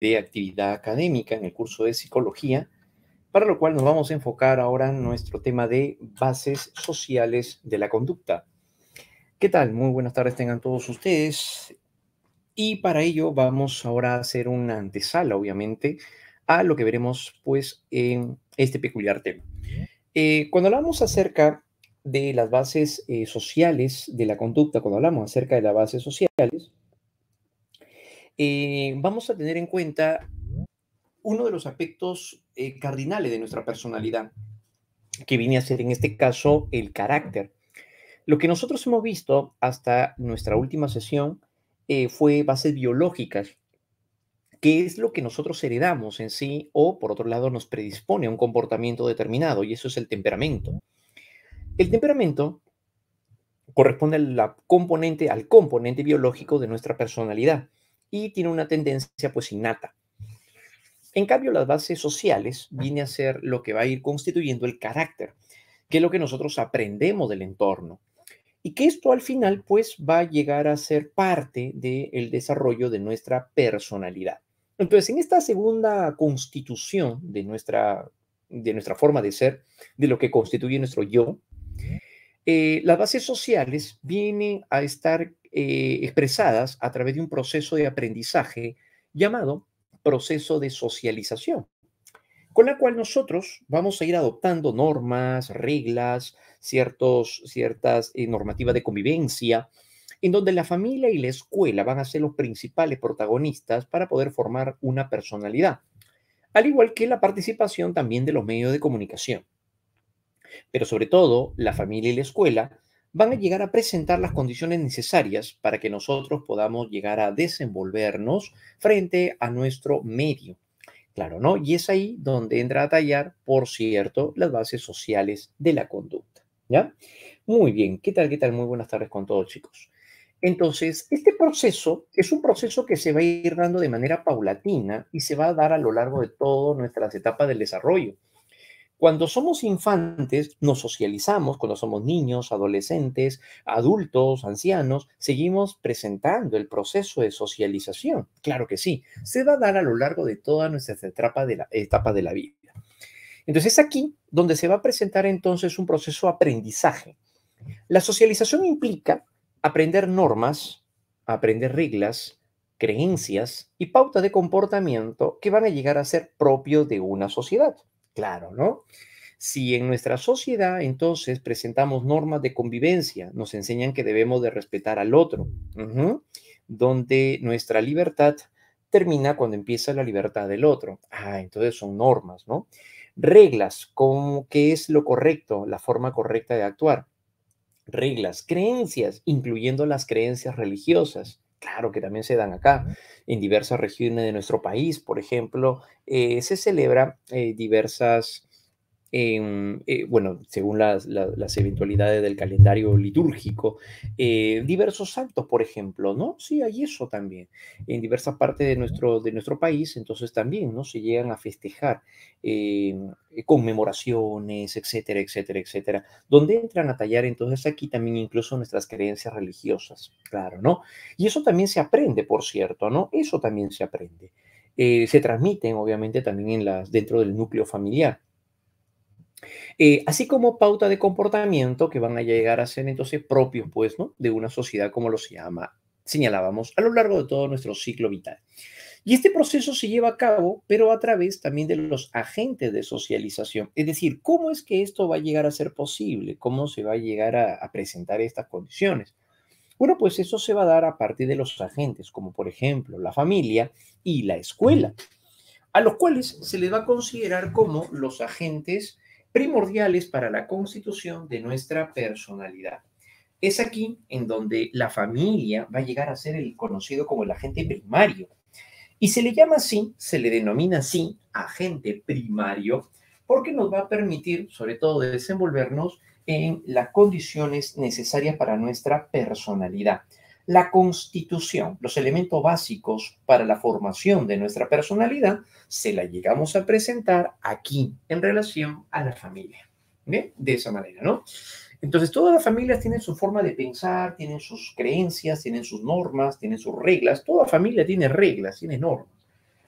de actividad académica en el curso de psicología, para lo cual nos vamos a enfocar ahora en nuestro tema de bases sociales de la conducta. ¿Qué tal? Muy buenas tardes tengan todos ustedes. Y para ello vamos ahora a hacer una antesala, obviamente, a lo que veremos pues en este peculiar tema. Cuando hablamos acerca de las bases sociales de la conducta, cuando hablamos acerca de las bases sociales, vamos a tener en cuenta uno de los aspectos cardinales de nuestra personalidad, que viene a ser en este caso el carácter. Lo que nosotros hemos visto hasta nuestra última sesión fue bases biológicas, que es lo que nosotros heredamos en sí o por otro lado nos predispone a un comportamiento determinado y eso es el temperamento. El temperamento corresponde al componente biológico de nuestra personalidad y tiene una tendencia pues innata. En cambio, las bases sociales viene a ser lo que va a ir constituyendo el carácter, que es lo que nosotros aprendemos del entorno. Y que esto al final pues va a llegar a ser parte del desarrollo de nuestra personalidad. Entonces, en esta segunda constitución de nuestra forma de ser, de lo que constituye nuestro yo, las bases sociales vienen a estar expresadas a través de un proceso de aprendizaje llamado proceso de socialización, con la cual nosotros vamos a ir adoptando normas, reglas, ciertas normativas de convivencia, en donde la familia y la escuela van a ser los principales protagonistas para poder formar una personalidad, al igual que la participación también de los medios de comunicación. Pero sobre todo, la familia y la escuela van a llegar a presentar las condiciones necesarias para que nosotros podamos llegar a desenvolvernos frente a nuestro medio. Claro, ¿no? Y es ahí donde entra a tallar, por cierto, las bases sociales de la conducta, ¿ya? Muy bien, ¿qué tal? ¿Qué tal? Muy buenas tardes con todos, chicos. Entonces, este proceso es un proceso que se va a ir dando de manera paulatina y se va a dar a lo largo de todas nuestras etapas del desarrollo. Cuando somos infantes, nos socializamos, cuando somos niños, adolescentes, adultos, ancianos, seguimos presentando el proceso de socialización. Claro que sí, se va a dar a lo largo de todas nuestras etapas de la vida. Entonces es aquí donde se va a presentar entonces un proceso de aprendizaje. La socialización implica aprender normas, aprender reglas, creencias y pautas de comportamiento que van a llegar a ser propios de una sociedad. Claro, ¿no? Si en nuestra sociedad entonces presentamos normas de convivencia, nos enseñan que debemos de respetar al otro, donde nuestra libertad termina cuando empieza la libertad del otro. Entonces son normas, ¿no? Reglas, como qué es lo correcto, la forma correcta de actuar. Reglas, creencias, incluyendo las creencias religiosas. Claro que también se dan acá. En diversas regiones de nuestro país, por ejemplo, se celebran diversas bueno, según las eventualidades del calendario litúrgico, diversos santos, por ejemplo, ¿no? Sí, hay eso también. En diversas partes de nuestro país, entonces también, ¿no? Se llegan a festejar conmemoraciones, etcétera, etcétera, etcétera, donde entran a tallar entonces aquí también incluso nuestras creencias religiosas, claro, ¿no? Y eso también se aprende, por cierto, ¿no? Eso también se aprende. Se transmiten, obviamente, también dentro del núcleo familiar. Así como pauta de comportamiento que van a llegar a ser entonces propios, pues, ¿no? De una sociedad como señalábamos, a lo largo de todo nuestro ciclo vital. Y este proceso se lleva a cabo, pero a través también de los agentes de socialización. Es decir, ¿cómo es que esto va a llegar a ser posible? ¿Cómo se va a llegar a presentar estas condiciones? Bueno, pues eso se va a dar a partir de los agentes, como por ejemplo la familia y la escuela, a los cuales se les va a considerar como los agentes primordiales para la constitución de nuestra personalidad. Es aquí en donde la familia va a llegar a ser el conocido como el agente primario. Y se le llama así, se le denomina así, agente primario, porque nos va a permitir, sobre todo, desenvolvernos en las condiciones necesarias para nuestra personalidad. La constitución, los elementos básicos para la formación de nuestra personalidad, se la llegamos a presentar aquí en relación a la familia. ¿Bien? De esa manera, ¿no? Entonces, todas las familias tienen su forma de pensar, tienen sus creencias, tienen sus normas, tienen sus reglas. Toda familia tiene reglas, tiene normas.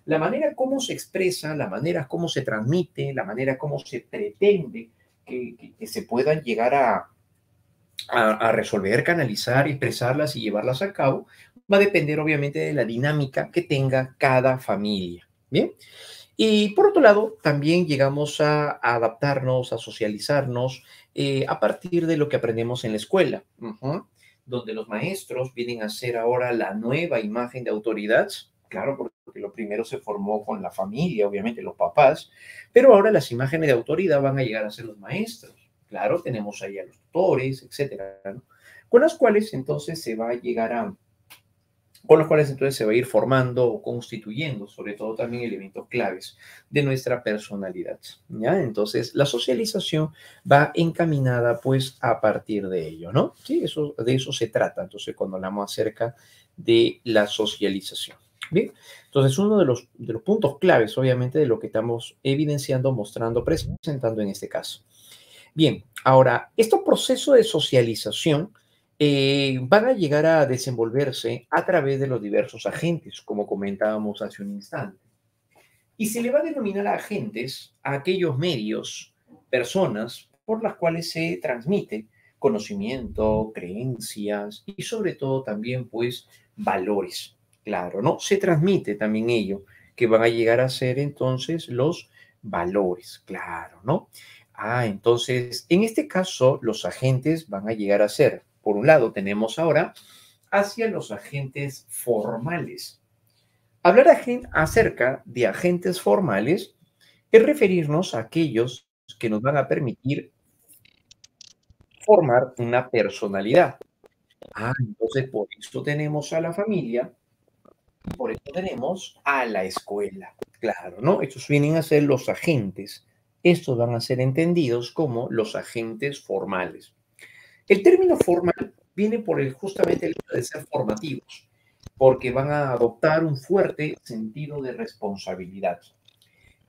La manera como se expresa, la manera como se transmite, la manera como se pretende que se puedan llegar a resolver, canalizar, expresarlas y llevarlas a cabo, va a depender obviamente de la dinámica que tenga cada familia. Bien. Y por otro lado, también llegamos a adaptarnos, a socializarnos a partir de lo que aprendemos en la escuela, donde los maestros vienen a ser ahora la nueva imagen de autoridad. Claro, porque lo primero se formó con la familia, obviamente los papás, pero ahora las imágenes de autoridad van a llegar a ser los maestros. Claro, tenemos ahí a los tutores, etcétera, ¿no? Con las cuales entonces se va a llegar a, con los cuales entonces se va a ir formando o constituyendo, sobre todo también elementos claves de nuestra personalidad, ¿ya? Entonces, la socialización va encaminada pues a partir de ello, ¿no? Sí, eso, de eso se trata, entonces, cuando hablamos acerca de la socialización. Bien, entonces uno de los puntos claves, obviamente, de lo que estamos evidenciando, mostrando, presentando en este caso. Bien, ahora, estos procesos de socialización van a llegar a desenvolverse a través de los diversos agentes, como comentábamos hace un instante. Y se le va a denominar a agentes a aquellos medios, personas por las cuales se transmite conocimiento, creencias y sobre todo también pues valores. Claro, ¿no? Se transmite también ello, que van a llegar a ser entonces los valores, claro, ¿no? Entonces, en este caso, los agentes van a llegar a ser, por un lado, tenemos ahora hacia los agentes formales. Hablar acerca de agentes formales es referirnos a aquellos que nos van a permitir formar una personalidad. Entonces por eso tenemos a la familia, por eso tenemos a la escuela. Claro, ¿no? Estos vienen a ser los agentes. Estos van a ser entendidos como los agentes formales. El término formal viene por justamente el hecho de ser formativos, porque van a adoptar un fuerte sentido de responsabilidad.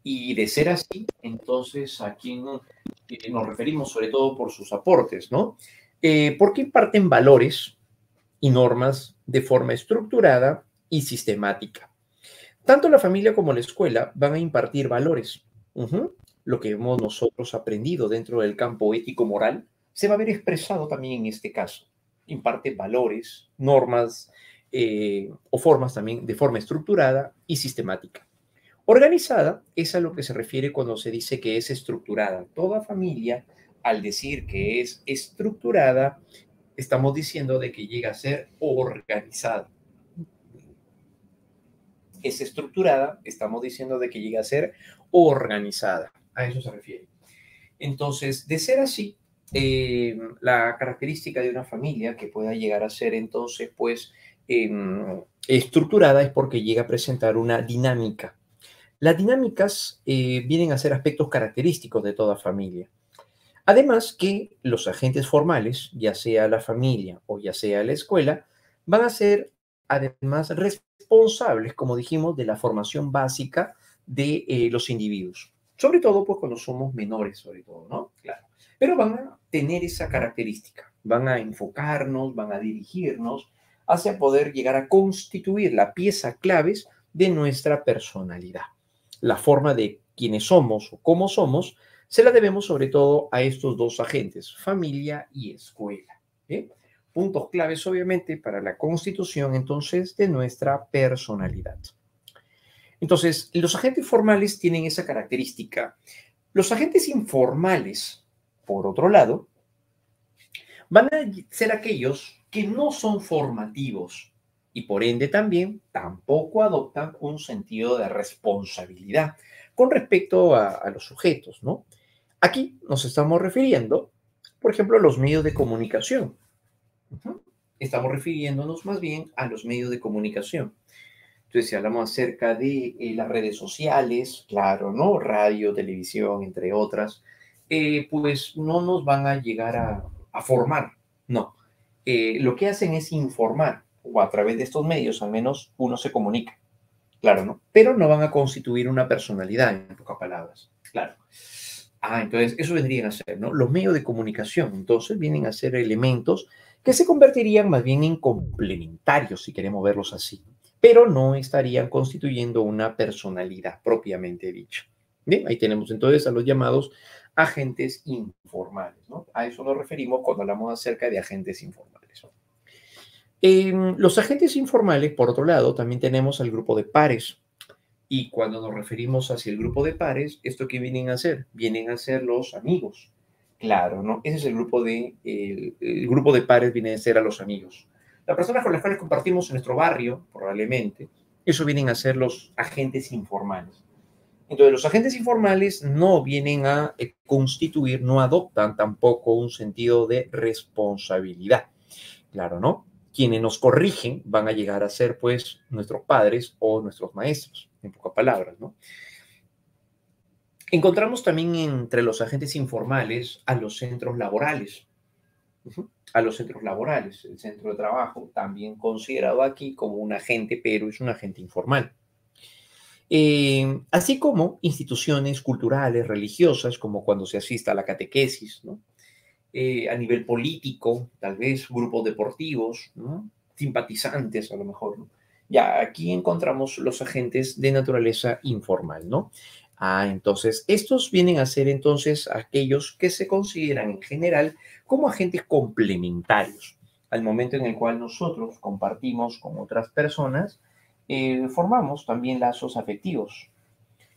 Y de ser así, entonces a quién nos referimos sobre todo por sus aportes, ¿no? Porque imparten valores y normas de forma estructurada y sistemática. Tanto la familia como la escuela van a impartir valores. Ujú. Lo que hemos nosotros aprendido dentro del campo ético-moral se va a ver expresado también en este caso. Imparte valores, normas o formas también de forma estructurada y sistemática. Organizada es a lo que se refiere cuando se dice que es estructurada. Toda familia, al decir que es estructurada, estamos diciendo de que llega a ser organizada. Es estructurada, estamos diciendo de que llega a ser organizada. A eso se refiere. Entonces, de ser así, la característica de una familia que pueda llegar a ser entonces, pues, estructurada es porque llega a presentar una dinámica. Las dinámicas vienen a ser aspectos característicos de toda familia. Además que los agentes formales, ya sea la familia o ya sea la escuela, van a ser además responsables, como dijimos, de la formación básica de los individuos. Sobre todo, pues cuando somos menores, sobre todo, ¿no? Claro. Pero van a tener esa característica, van a enfocarnos, van a dirigirnos hacia poder llegar a constituir la pieza claves de nuestra personalidad. La forma de quiénes somos o cómo somos se la debemos sobre todo a estos dos agentes, familia y escuela. ¿Eh? Puntos claves, obviamente, para la constitución, entonces, de nuestra personalidad. Entonces, los agentes formales tienen esa característica. Los agentes informales, por otro lado, van a ser aquellos que no son formativos y por ende también tampoco adoptan un sentido de responsabilidad con respecto a los sujetos, ¿no? Aquí nos estamos refiriendo, por ejemplo, a los medios de comunicación. Estamos refiriéndonos más bien a los medios de comunicación. Entonces, si hablamos acerca de las redes sociales, claro, ¿no? Radio, televisión, entre otras, pues no nos van a llegar a formar, no. Lo que hacen es informar, o a través de estos medios al menos uno se comunica, claro, ¿no? Pero no van a constituir una personalidad, en pocas palabras, claro. Entonces, eso vendrían a ser, ¿no? Los medios de comunicación, entonces, vienen a ser elementos que se convertirían más bien en complementarios, si queremos verlos así. pero no estarían constituyendo una personalidad propiamente dicha. Bien, ahí tenemos entonces a los llamados agentes informales, ¿no? A eso nos referimos cuando hablamos acerca de agentes informales. Los agentes informales, por otro lado, también tenemos al grupo de pares. Y cuando nos referimos hacia el grupo de pares, ¿esto qué vienen a hacer? Vienen a ser los amigos. Claro, ¿no? Ese es el grupo de pares viene a ser a los amigos. Las personas con las cuales compartimos en nuestro barrio, probablemente, eso vienen a ser los agentes informales. Entonces, los agentes informales no vienen a constituir, no adoptan tampoco un sentido de responsabilidad. Claro, ¿no? Quienes nos corrigen van a llegar a ser, pues, nuestros padres o nuestros maestros, en pocas palabras, ¿no? Encontramos también entre los agentes informales a los centros laborales. A los centros laborales, el centro de trabajo, también considerado aquí como un agente, pero es un agente informal. Así como instituciones culturales, religiosas, como cuando se asista a la catequesis, ¿no? A nivel político, tal vez grupos deportivos, ¿no? Simpatizantes a lo mejor, ¿no? Ya aquí encontramos los agentes de naturaleza informal, ¿no? Entonces, estos vienen a ser entonces aquellos que se consideran en general como agentes complementarios. Al momento en el cual nosotros compartimos con otras personas, formamos también lazos afectivos.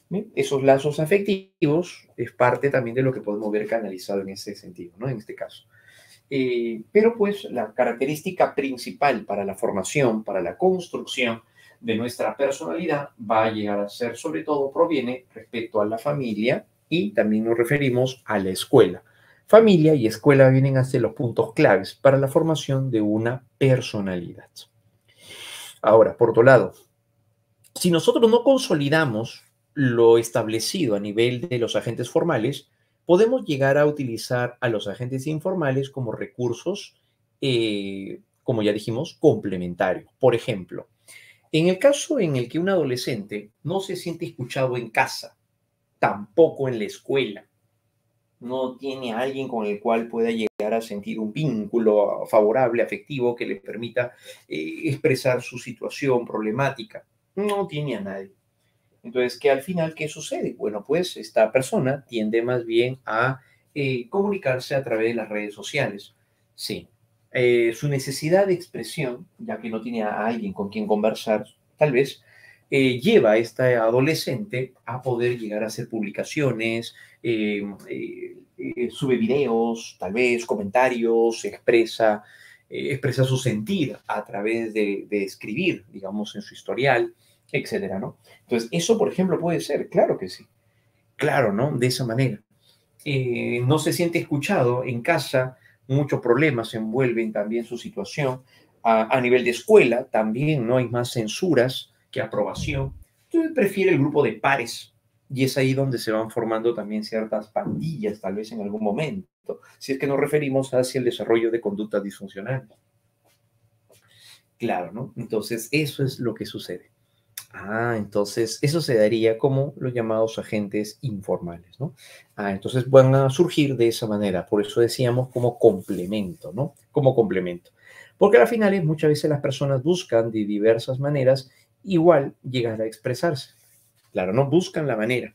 ¿Bien? Esos lazos afectivos es parte también de lo que podemos ver canalizado en ese sentido, ¿no? En este caso. Pero pues la característica principal para la formación, para la construcción de nuestra personalidad va a llegar a ser, sobre todo, proviene respecto a la familia y también nos referimos a la escuela. Familia y escuela vienen a ser los puntos claves para la formación de una personalidad. Ahora, por otro lado, si nosotros no consolidamos lo establecido a nivel de los agentes formales, podemos llegar a utilizar a los agentes informales como recursos, como ya dijimos, complementarios. Por ejemplo, en el caso en el que un adolescente no se siente escuchado en casa, tampoco en la escuela, no tiene a alguien con el cual pueda llegar a sentir un vínculo favorable, afectivo, que le permita expresar su situación problemática, no tiene a nadie. Entonces, ¿qué al final qué sucede? Bueno, pues esta persona tiende más bien a comunicarse a través de las redes sociales. Sí. Su necesidad de expresión, ya que no tiene a alguien con quien conversar, tal vez, lleva a este adolescente a poder llegar a hacer publicaciones, sube videos, tal vez comentarios, expresa su sentir a través de escribir, digamos, en su historial, etcétera, ¿no? Entonces, eso, por ejemplo, puede ser, claro que sí, claro, ¿no? De esa manera. No se siente escuchado en casa, muchos problemas envuelven también su situación. A nivel de escuela, también no hay más censuras que aprobación. Entonces, prefiere el grupo de pares. Y es ahí donde se van formando también ciertas pandillas, tal vez en algún momento, si es que nos referimos hacia el desarrollo de conductas disfuncionales. Claro, ¿no? Entonces, eso es lo que sucede. Entonces eso se daría como los llamados agentes informales, ¿no? Entonces van a surgir de esa manera, por eso decíamos como complemento, ¿no? Como complemento. Porque al final muchas veces las personas buscan de diversas maneras igual llegar a expresarse. Claro, no buscan la manera,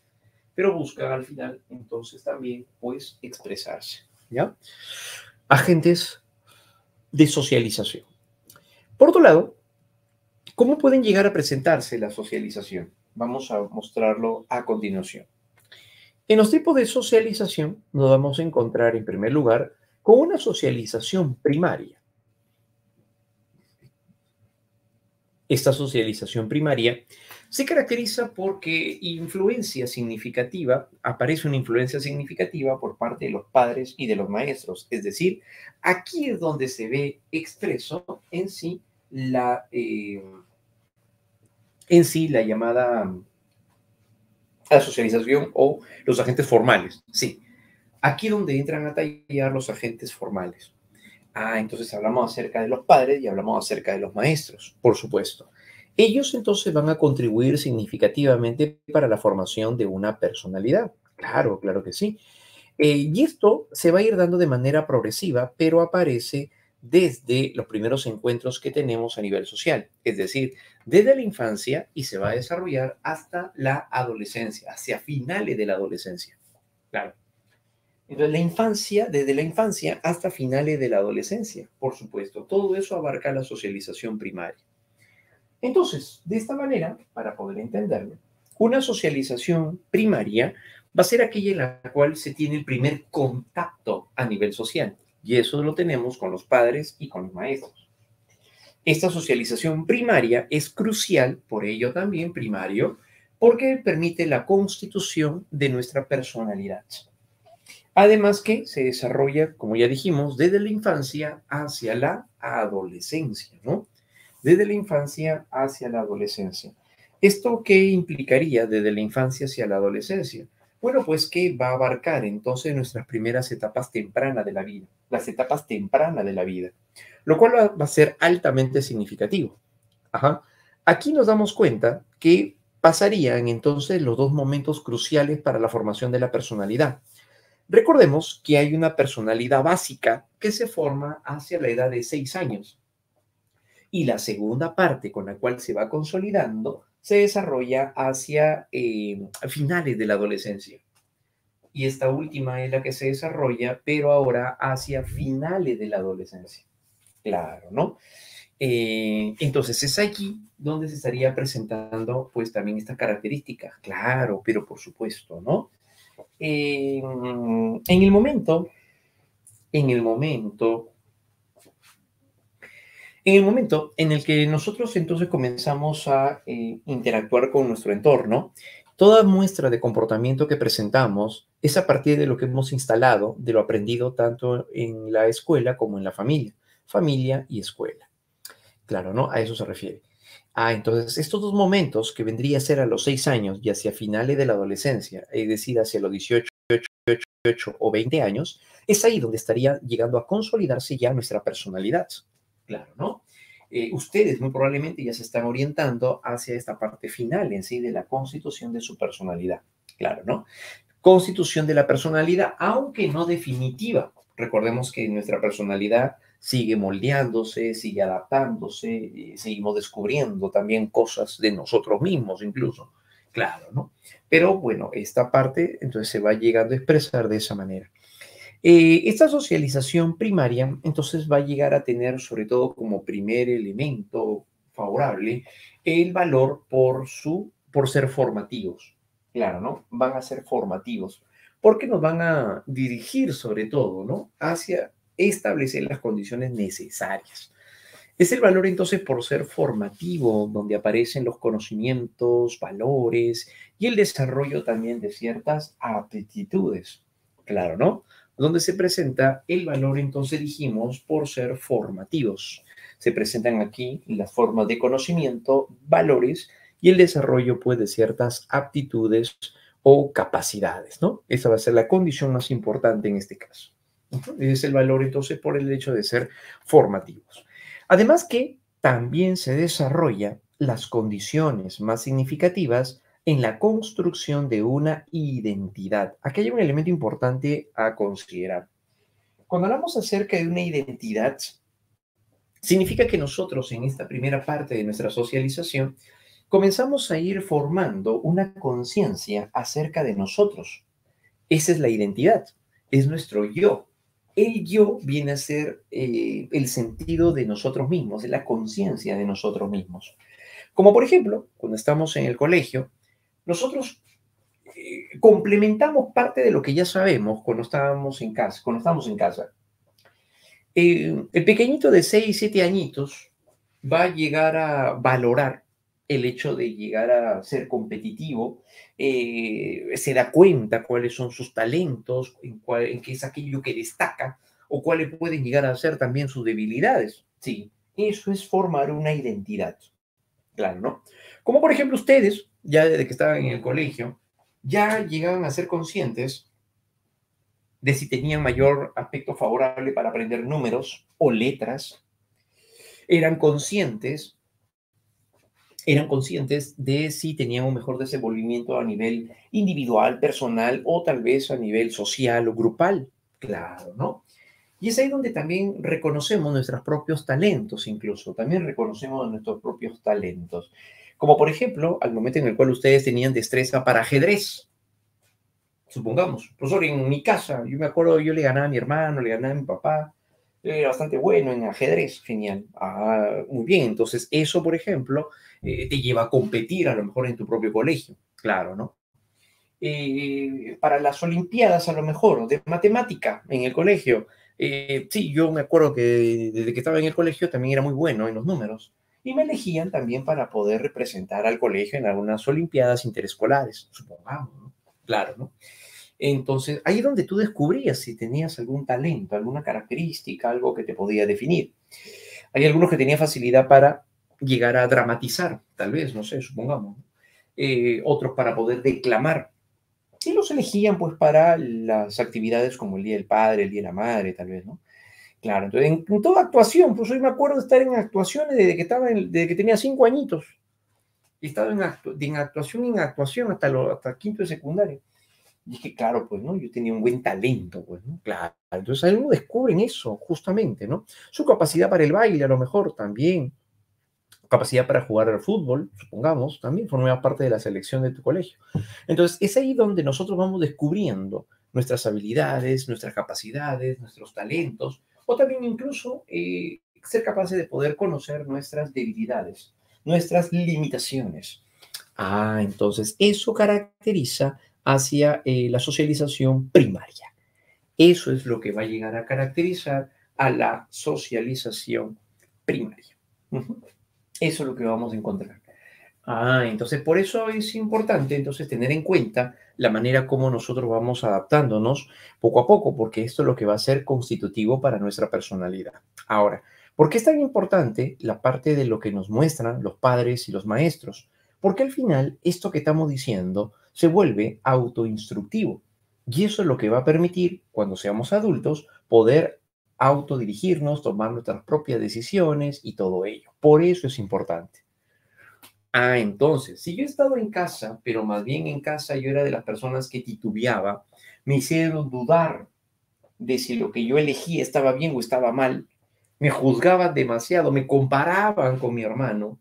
pero buscan al final entonces también pues expresarse, ¿ya? Agentes de socialización. Por otro lado, ¿cómo pueden llegar a presentarse la socialización? Vamos a mostrarlo a continuación. En los tipos de socialización nos vamos a encontrar en primer lugar con una socialización primaria. Esta socialización primaria se caracteriza porque aparece una influencia significativa por parte de los padres y de los maestros. Es decir, aquí es donde se ve expreso en sí la llamada la socialización o los agentes formales. Sí, aquí donde entran a tallar los agentes formales. Entonces hablamos acerca de los padres y hablamos acerca de los maestros, por supuesto. Ellos entonces van a contribuir significativamente para la formación de una personalidad. Claro, claro que sí. Y esto se va a ir dando de manera progresiva, pero aparece desde los primeros encuentros que tenemos a nivel social, es decir, desde la infancia y se va a desarrollar hasta la adolescencia, hacia finales de la adolescencia. Claro. Entonces, la infancia, desde la infancia hasta finales de la adolescencia, por supuesto, todo eso abarca la socialización primaria. Entonces, de esta manera, para poder entenderlo, una socialización primaria va a ser aquella en la cual se tiene el primer contacto a nivel social, y eso lo tenemos con los padres y con los maestros. Esta socialización primaria es crucial, por ello también primario, porque permite la constitución de nuestra personalidad. Además que se desarrolla, como ya dijimos, desde la infancia hacia la adolescencia, ¿no? Desde la infancia hacia la adolescencia. ¿Esto qué implicaría desde la infancia hacia la adolescencia? Bueno, pues que va a abarcar entonces nuestras primeras etapas tempranas de la vida, las etapas tempranas de la vida, lo cual va a ser altamente significativo. Ajá. Aquí nos damos cuenta que pasarían entonces los dos momentos cruciales para la formación de la personalidad. Recordemos que hay una personalidad básica que se forma hacia la edad de 6 años y la segunda parte con la cual se va consolidando se desarrolla hacia finales de la adolescencia. Y esta última es la que se desarrolla, pero ahora hacia finales de la adolescencia. Claro, ¿no? Entonces es aquí donde se estaría presentando pues también estas características. Claro, pero por supuesto, ¿no? En el momento, en el momento, en el momento en el que nosotros entonces comenzamos a interactuar con nuestro entorno, toda muestra de comportamiento que presentamos es a partir de lo que hemos instalado, de lo aprendido tanto en la escuela como en la familia y escuela. Claro, ¿no? A eso se refiere. Entonces, estos dos momentos que vendría a ser a los 6 años y hacia finales de la adolescencia, es decir, hacia los 18 o 20 años, es ahí donde estaría llegando a consolidarse ya nuestra personalidad. Claro, ¿no? Ustedes muy probablemente ya se están orientando hacia esta parte final en sí de la constitución de su personalidad. Claro, ¿no? Constitución de la personalidad, aunque no definitiva. Recordemos que nuestra personalidad sigue moldeándose, sigue adaptándose, seguimos descubriendo también cosas de nosotros mismos incluso. Claro, ¿no? Pero bueno, esta parte entonces se va llegando a expresar de esa manera. Esta socialización primaria entonces va a llegar a tener sobre todo como primer elemento favorable el valor por ser formativos. Claro, ¿no? Van a ser formativos porque nos van a dirigir sobre todo, ¿no? Hacia establecer las condiciones necesarias. Es el valor entonces por ser formativo, donde aparecen los conocimientos, valores y el desarrollo también de ciertas aptitudes. Claro, ¿no? Donde se presenta el valor entonces dijimos por ser formativos. Se presentan aquí las formas de conocimiento, valores y el desarrollo pues de ciertas aptitudes o capacidades, ¿no? Esa va a ser la condición más importante en este caso. Es el valor entonces por el hecho de ser formativos. Además que también se desarrolla las condiciones más significativas en la construcción de una identidad. Aquí hay un elemento importante a considerar. Cuando hablamos acerca de una identidad, significa que nosotros en esta primera parte de nuestra socialización comenzamos a ir formando una conciencia acerca de nosotros. Esa es la identidad, es nuestro yo. El yo viene a ser el sentido de nosotros mismos, de la conciencia de nosotros mismos. Como por ejemplo, cuando estamos en el colegio, nosotros complementamos parte de lo que ya sabemos cuando estábamos en casa, cuando estamos en casa. El pequeñito de 6 7 añitos va a llegar a valorar el hecho de llegar a ser competitivo, se da cuenta cuáles son sus talentos, en qué es aquello que destaca o cuáles pueden llegar a ser también sus debilidades. Sí, eso es formar una identidad, claro, ¿no? Como por ejemplo ustedes, ya desde que estaban en el colegio, ya llegaban a ser conscientes de si tenían mayor aspecto favorable para aprender números o letras, eran conscientes, eran conscientes de si tenían un mejor desenvolvimiento a nivel individual, personal o tal vez a nivel social o grupal. Claro, ¿no? Y es ahí donde también reconocemos nuestros propios talentos, incluso. También reconocemos nuestros propios talentos. Como por ejemplo, al momento en el cual ustedes tenían destreza para ajedrez. Supongamos, profesor, en mi casa, yo me acuerdo, yo le ganaba a mi hermano, le ganaba a mi papá, era bastante bueno en ajedrez, genial. Ah, muy bien, entonces eso, por ejemplo, te lleva a competir a lo mejor en tu propio colegio, claro, ¿no? Para las Olimpiadas, a lo mejor, de matemática en el colegio. Sí, yo me acuerdo que desde que estaba en el colegio también era muy bueno en los números. Y me elegían también para poder representar al colegio en algunas Olimpiadas interescolares, supongamos, ¿no? Claro, ¿no? Entonces, ahí es donde tú descubrías si tenías algún talento, alguna característica, algo que te podía definir. Hay algunos que tenían facilidad para llegar a dramatizar, tal vez, no sé, supongamos. Otros para poder declamar. Y los elegían pues para las actividades como el Día del Padre, el Día de la Madre, tal vez, ¿no? Claro, entonces en toda actuación, pues hoy me acuerdo de estar en actuaciones desde que tenía 5 añitos. Y estaba en actuación hasta quinto de secundaria. Y es que, claro, pues, ¿no? Yo tenía un buen talento, pues, ¿no? Claro. Entonces, ahí uno descubre en eso, justamente, ¿no? Su capacidad para el baile, a lo mejor, también. Capacidad para jugar al fútbol, supongamos, también formaba parte de la selección de tu colegio. Entonces, es ahí donde nosotros vamos descubriendo nuestras habilidades, nuestras capacidades, nuestros talentos, o también incluso ser capaces de poder conocer nuestras debilidades, nuestras limitaciones. Ah, entonces eso caracteriza hacia la socialización primaria. Eso es lo que va a llegar a caracterizar a la socialización primaria. Ujú. Eso es lo que vamos a encontrar. Ah, entonces por eso es importante entonces tener en cuenta la manera como nosotros vamos adaptándonos poco a poco, porque esto es lo que va a ser constitutivo para nuestra personalidad. Ahora, ¿por qué es tan importante la parte de lo que nos muestran los padres y los maestros? Porque al final esto que estamos diciendo se vuelve autoinstructivo y eso es lo que va a permitir cuando seamos adultos poder autodirigirnos, tomar nuestras propias decisiones y todo ello. Por eso es importante. Ah, entonces, si yo he estado en casa, pero más bien en casa yo era de las personas que titubeaba, me hicieron dudar de si lo que yo elegí estaba bien o estaba mal, me juzgaban demasiado, me comparaban con mi hermano,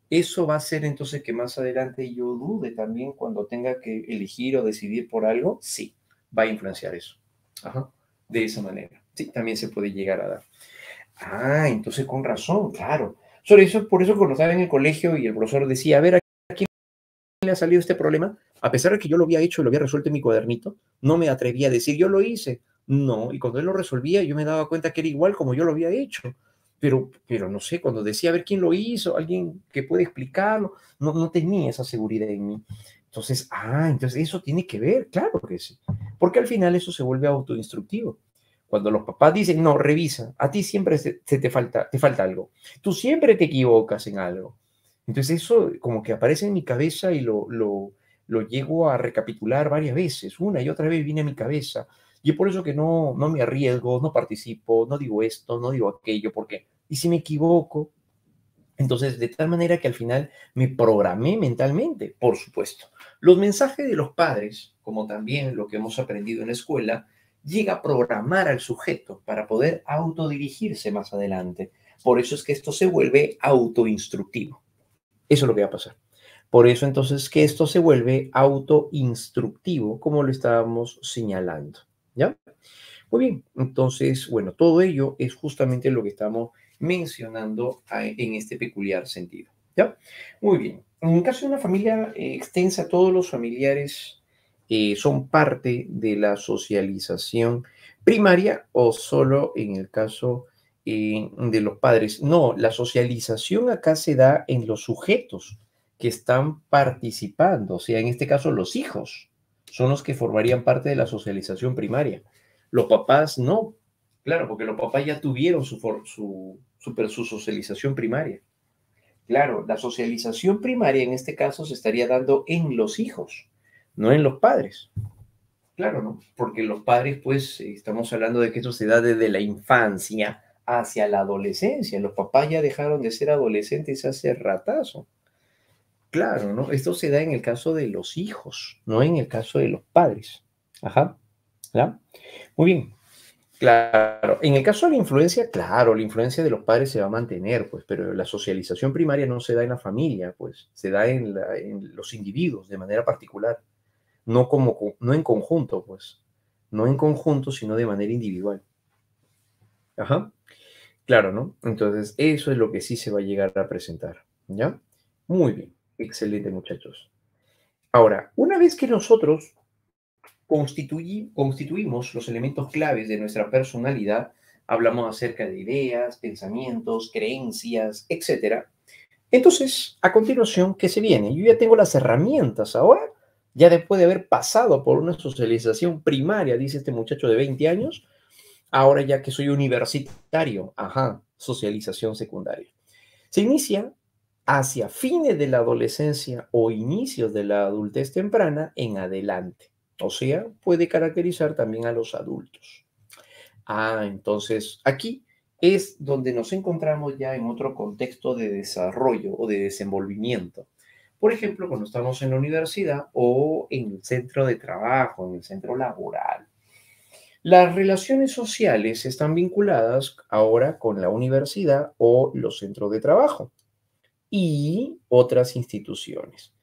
eso va a hacer entonces que más adelante yo dude también cuando tenga que elegir o decidir por algo, sí, va a influenciar eso. Ajá, de esa manera. Sí, también se puede llegar a dar. Ah, entonces con razón, claro. Por eso cuando estaba en el colegio y el profesor decía, a ver, le ha salido este problema, a pesar de que yo lo había hecho y lo había resuelto en mi cuadernito, no me atrevía a decir, yo lo hice. No, y cuando él lo resolvía, yo me daba cuenta que era igual como yo lo había hecho. Pero no sé, cuando decía a ver quién lo hizo, alguien que puede explicarlo, no tenía esa seguridad en mí. Entonces eso tiene que ver, claro que sí. Porque al final eso se vuelve autoinstructivo. Cuando los papás dicen, no, revisa, a ti siempre te falta algo. Tú siempre te equivocas en algo. Entonces eso como que aparece en mi cabeza y lo llego a recapitular varias veces, una y otra vez viene a mi cabeza. Y es por eso que no me arriesgo, no participo, no digo esto, no digo aquello, porque, ¿y si me equivoco? Entonces, de tal manera que al final me programé mentalmente, por supuesto. Los mensajes de los padres, como también lo que hemos aprendido en la escuela, llega a programar al sujeto para poder autodirigirse más adelante. Por eso es que esto se vuelve autoinstructivo. Eso es lo que va a pasar. Por eso entonces que esto se vuelve autoinstructivo, como lo estábamos señalando. ¿Ya? Muy bien, entonces, bueno, todo ello es justamente lo que estamos mencionando en este peculiar sentido. ¿Ya? Muy bien. En el caso de una familia extensa, todos los familiares son parte de la socialización primaria o solo en el caso de los padres. No, la socialización acá se da en los sujetos que están participando, o sea, en este caso los hijos son los que formarían parte de la socialización primaria. Los papás no, claro, porque los papás ya tuvieron su socialización primaria. Claro, la socialización primaria en este caso se estaría dando en los hijos, no en los padres. Claro, ¿no? Porque los padres, pues, estamos hablando de que eso se da desde la infancia hacia la adolescencia. Los papás ya dejaron de ser adolescentes hace ratazo. Claro, ¿no? Esto se da en el caso de los hijos, no en el caso de los padres. Ajá, ¿ya? Muy bien. Claro, en el caso de la influencia, claro, la influencia de los padres se va a mantener, pues, pero la socialización primaria no se da en la familia, pues, se da en los individuos de manera particular, no no en conjunto, pues, no en conjunto, sino de manera individual. Ajá, claro, ¿no? Entonces, eso es lo que sí se va a llegar a presentar, ¿ya? Muy bien, excelente, muchachos. Ahora, una vez que nosotros constituimos los elementos claves de nuestra personalidad, hablamos acerca de ideas, pensamientos, creencias, etcétera. Entonces, a continuación, ¿qué se viene? Yo ya tengo las herramientas ahora, ya después de haber pasado por una socialización primaria, dice este muchacho de 20 años, ahora ya que soy universitario, ajá, socialización secundaria. Se inicia hacia fines de la adolescencia o inicios de la adultez temprana en adelante. O sea, puede caracterizar también a los adultos. Entonces aquí es donde nos encontramos ya en otro contexto de desarrollo o de desenvolvimiento. Por ejemplo, cuando estamos en la universidad o en el centro de trabajo, en el centro laboral. Las relaciones sociales están vinculadas ahora con la universidad o los centros de trabajo y otras instituciones.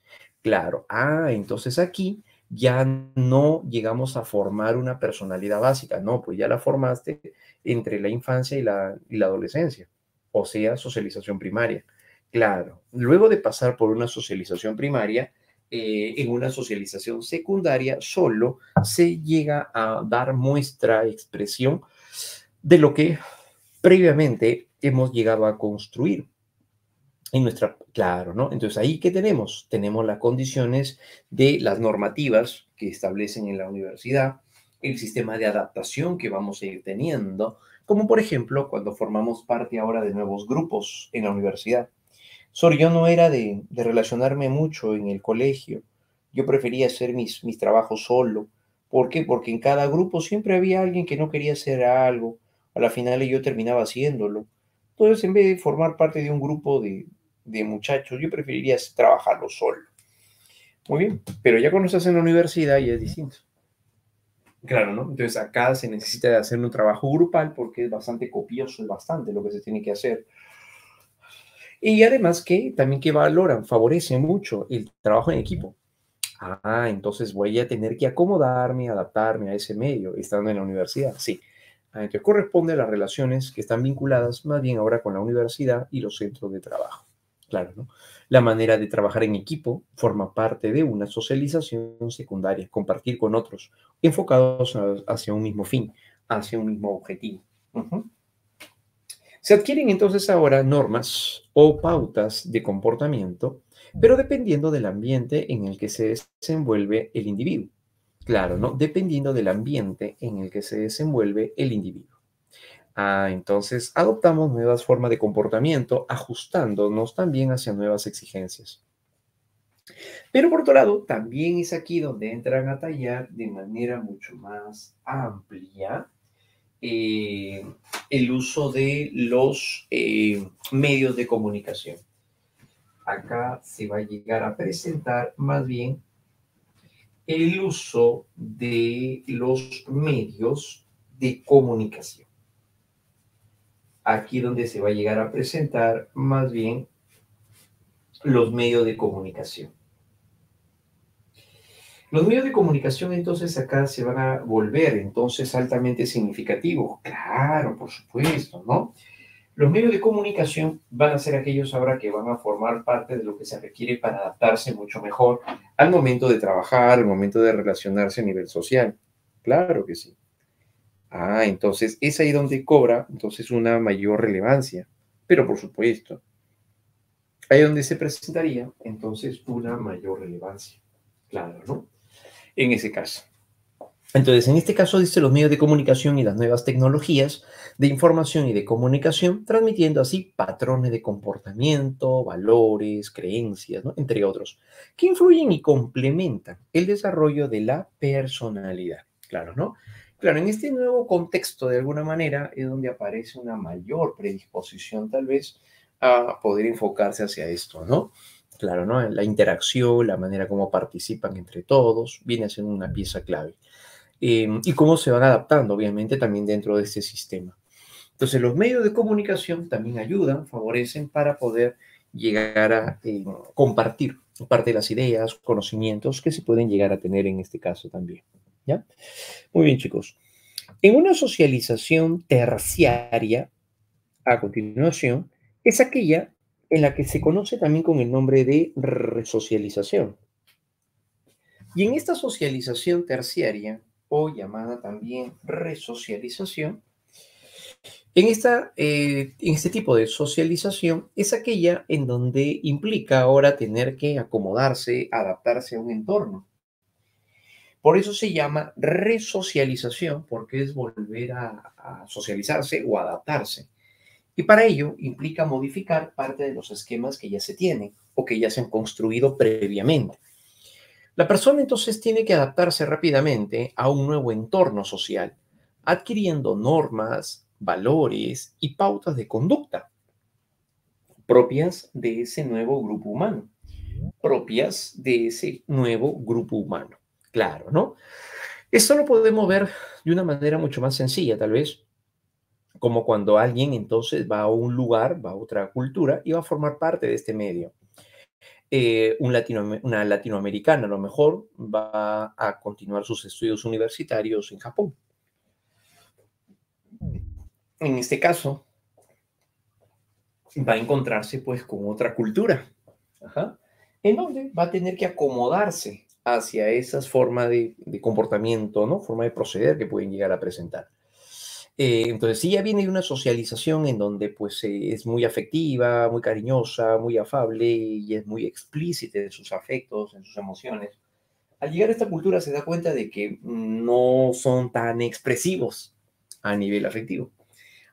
Claro, entonces aquí ya no llegamos a formar una personalidad básica, no, pues ya la formaste entre la infancia y la adolescencia, o sea, socialización primaria. Claro, luego de pasar por una socialización primaria, en una socialización secundaria solo se llega a dar muestra, expresión de lo que previamente hemos llegado a construir en nuestra, claro, ¿no? Entonces, ahí, ¿qué tenemos? Tenemos las condiciones de las normativas que establecen en la universidad, el sistema de adaptación que vamos a ir teniendo, como por ejemplo cuando formamos parte ahora de nuevos grupos en la universidad. Yo no era de relacionarme mucho en el colegio. Yo prefería hacer mis trabajos solo. ¿Por qué? Porque en cada grupo siempre había alguien que no quería hacer algo. A la final yo terminaba haciéndolo. Entonces, en vez de formar parte de un grupo de muchachos, yo preferiría trabajarlo solo. Muy bien, pero ya cuando estás en la universidad ya es distinto. Claro, ¿no? Entonces acá se necesita de hacer un trabajo grupal porque es bastante copioso, es bastante lo que se tiene que hacer. Y además que también que valoran, favorece mucho el trabajo en equipo. Entonces voy a tener que acomodarme, adaptarme a ese medio, estando en la universidad. Sí. Entonces corresponde a las relaciones que están vinculadas más bien ahora con la universidad y los centros de trabajo. Claro, ¿no? La manera de trabajar en equipo forma parte de una socialización secundaria, compartir con otros, enfocados hacia un mismo fin, hacia un mismo objetivo. Ujú. Se adquieren entonces ahora normas o pautas de comportamiento, pero dependiendo del ambiente en el que se desenvuelve el individuo. Claro, ¿no? Dependiendo del ambiente en el que se desenvuelve el individuo. Entonces adoptamos nuevas formas de comportamiento, ajustándonos también hacia nuevas exigencias. Pero por otro lado, también es aquí donde entran a tallar de manera mucho más amplia eh, el uso de los medios de comunicación. Acá se va a llegar a presentar más bien el uso de los medios de comunicación. Aquí donde se va a llegar a presentar más bien los medios de comunicación. Los medios de comunicación entonces acá se van a volver entonces altamente significativos. Claro, por supuesto, ¿no? Los medios de comunicación van a ser aquellos ahora que van a formar parte de lo que se requiere para adaptarse mucho mejor al momento de trabajar, al momento de relacionarse a nivel social. Claro que sí. Entonces es ahí donde cobra entonces una mayor relevancia. Pero por supuesto, ahí donde se presentaría entonces una mayor relevancia. Claro, ¿no? En ese caso. Entonces, en este caso dice los medios de comunicación y las nuevas tecnologías de información y de comunicación, transmitiendo así patrones de comportamiento, valores, creencias, ¿no? Entre otros, que influyen y complementan el desarrollo de la personalidad. Claro, ¿no? Claro, en este nuevo contexto, de alguna manera, es donde aparece una mayor predisposición, tal vez, a poder enfocarse hacia esto, ¿no? Claro, ¿no? La interacción, la manera como participan entre todos, viene a ser una pieza clave. y cómo se van adaptando, obviamente, también dentro de este sistema. Entonces, los medios de comunicación también ayudan, favorecen para poder llegar a compartir parte de las ideas, conocimientos que se pueden llegar a tener en este caso también. ¿Ya? Muy bien, chicos. En una socialización terciaria, a continuación, es aquella en la que se conoce también con el nombre de resocialización. Y en esta socialización terciaria, o llamada también resocialización, en este tipo de socialización es aquella en donde implica ahora tener que acomodarse, adaptarse a un entorno. Por eso se llama resocialización, porque es volver a socializarse o adaptarse. Y para ello implica modificar parte de los esquemas que ya se tienen o que ya se han construido previamente. La persona entonces tiene que adaptarse rápidamente a un nuevo entorno social, adquiriendo normas, valores y pautas de conducta propias de ese nuevo grupo humano, propias de ese nuevo grupo humano. Claro, ¿no? Esto lo podemos ver de una manera mucho más sencilla, tal vez, como cuando alguien entonces va a un lugar, va a otra cultura y va a formar parte de este medio. Una latinoamericana a lo mejor va a continuar sus estudios universitarios en Japón. En este caso, va a encontrarse pues con otra cultura, ajá, en donde va a tener que acomodarse hacia esas formas de comportamiento, ¿no? Forma de proceder que pueden llegar a presentar. Entonces, sí, ya viene de una socialización en donde pues es muy afectiva, muy cariñosa, muy afable y es muy explícita en sus afectos, en sus emociones. Al llegar a esta cultura se da cuenta de que no son tan expresivos a nivel afectivo,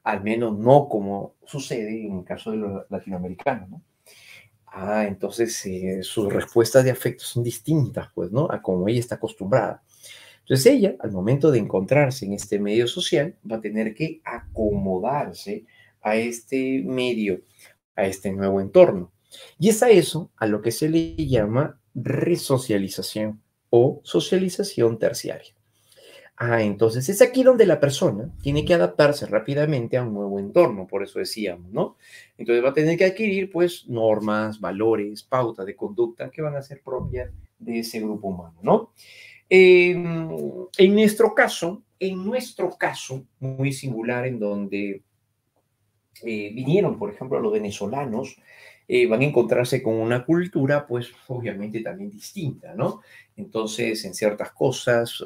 al menos no como sucede en el caso de los latinoamericanos, ¿no? Entonces sus respuestas de afecto son distintas, pues, ¿no? A como ella está acostumbrada. Entonces ella, al momento de encontrarse en este medio social, va a tener que acomodarse a este medio, a este nuevo entorno. Y es a eso a lo que se le llama resocialización o socialización terciaria. Entonces es aquí donde la persona tiene que adaptarse rápidamente a un nuevo entorno, por eso decíamos, ¿no? Entonces va a tener que adquirir, pues, normas, valores, pautas de conducta que van a ser propias de ese grupo humano, ¿no? En nuestro caso, muy singular, en donde vinieron, por ejemplo, los venezolanos, van a encontrarse con una cultura, pues obviamente también distinta, ¿no? Entonces, en ciertas cosas,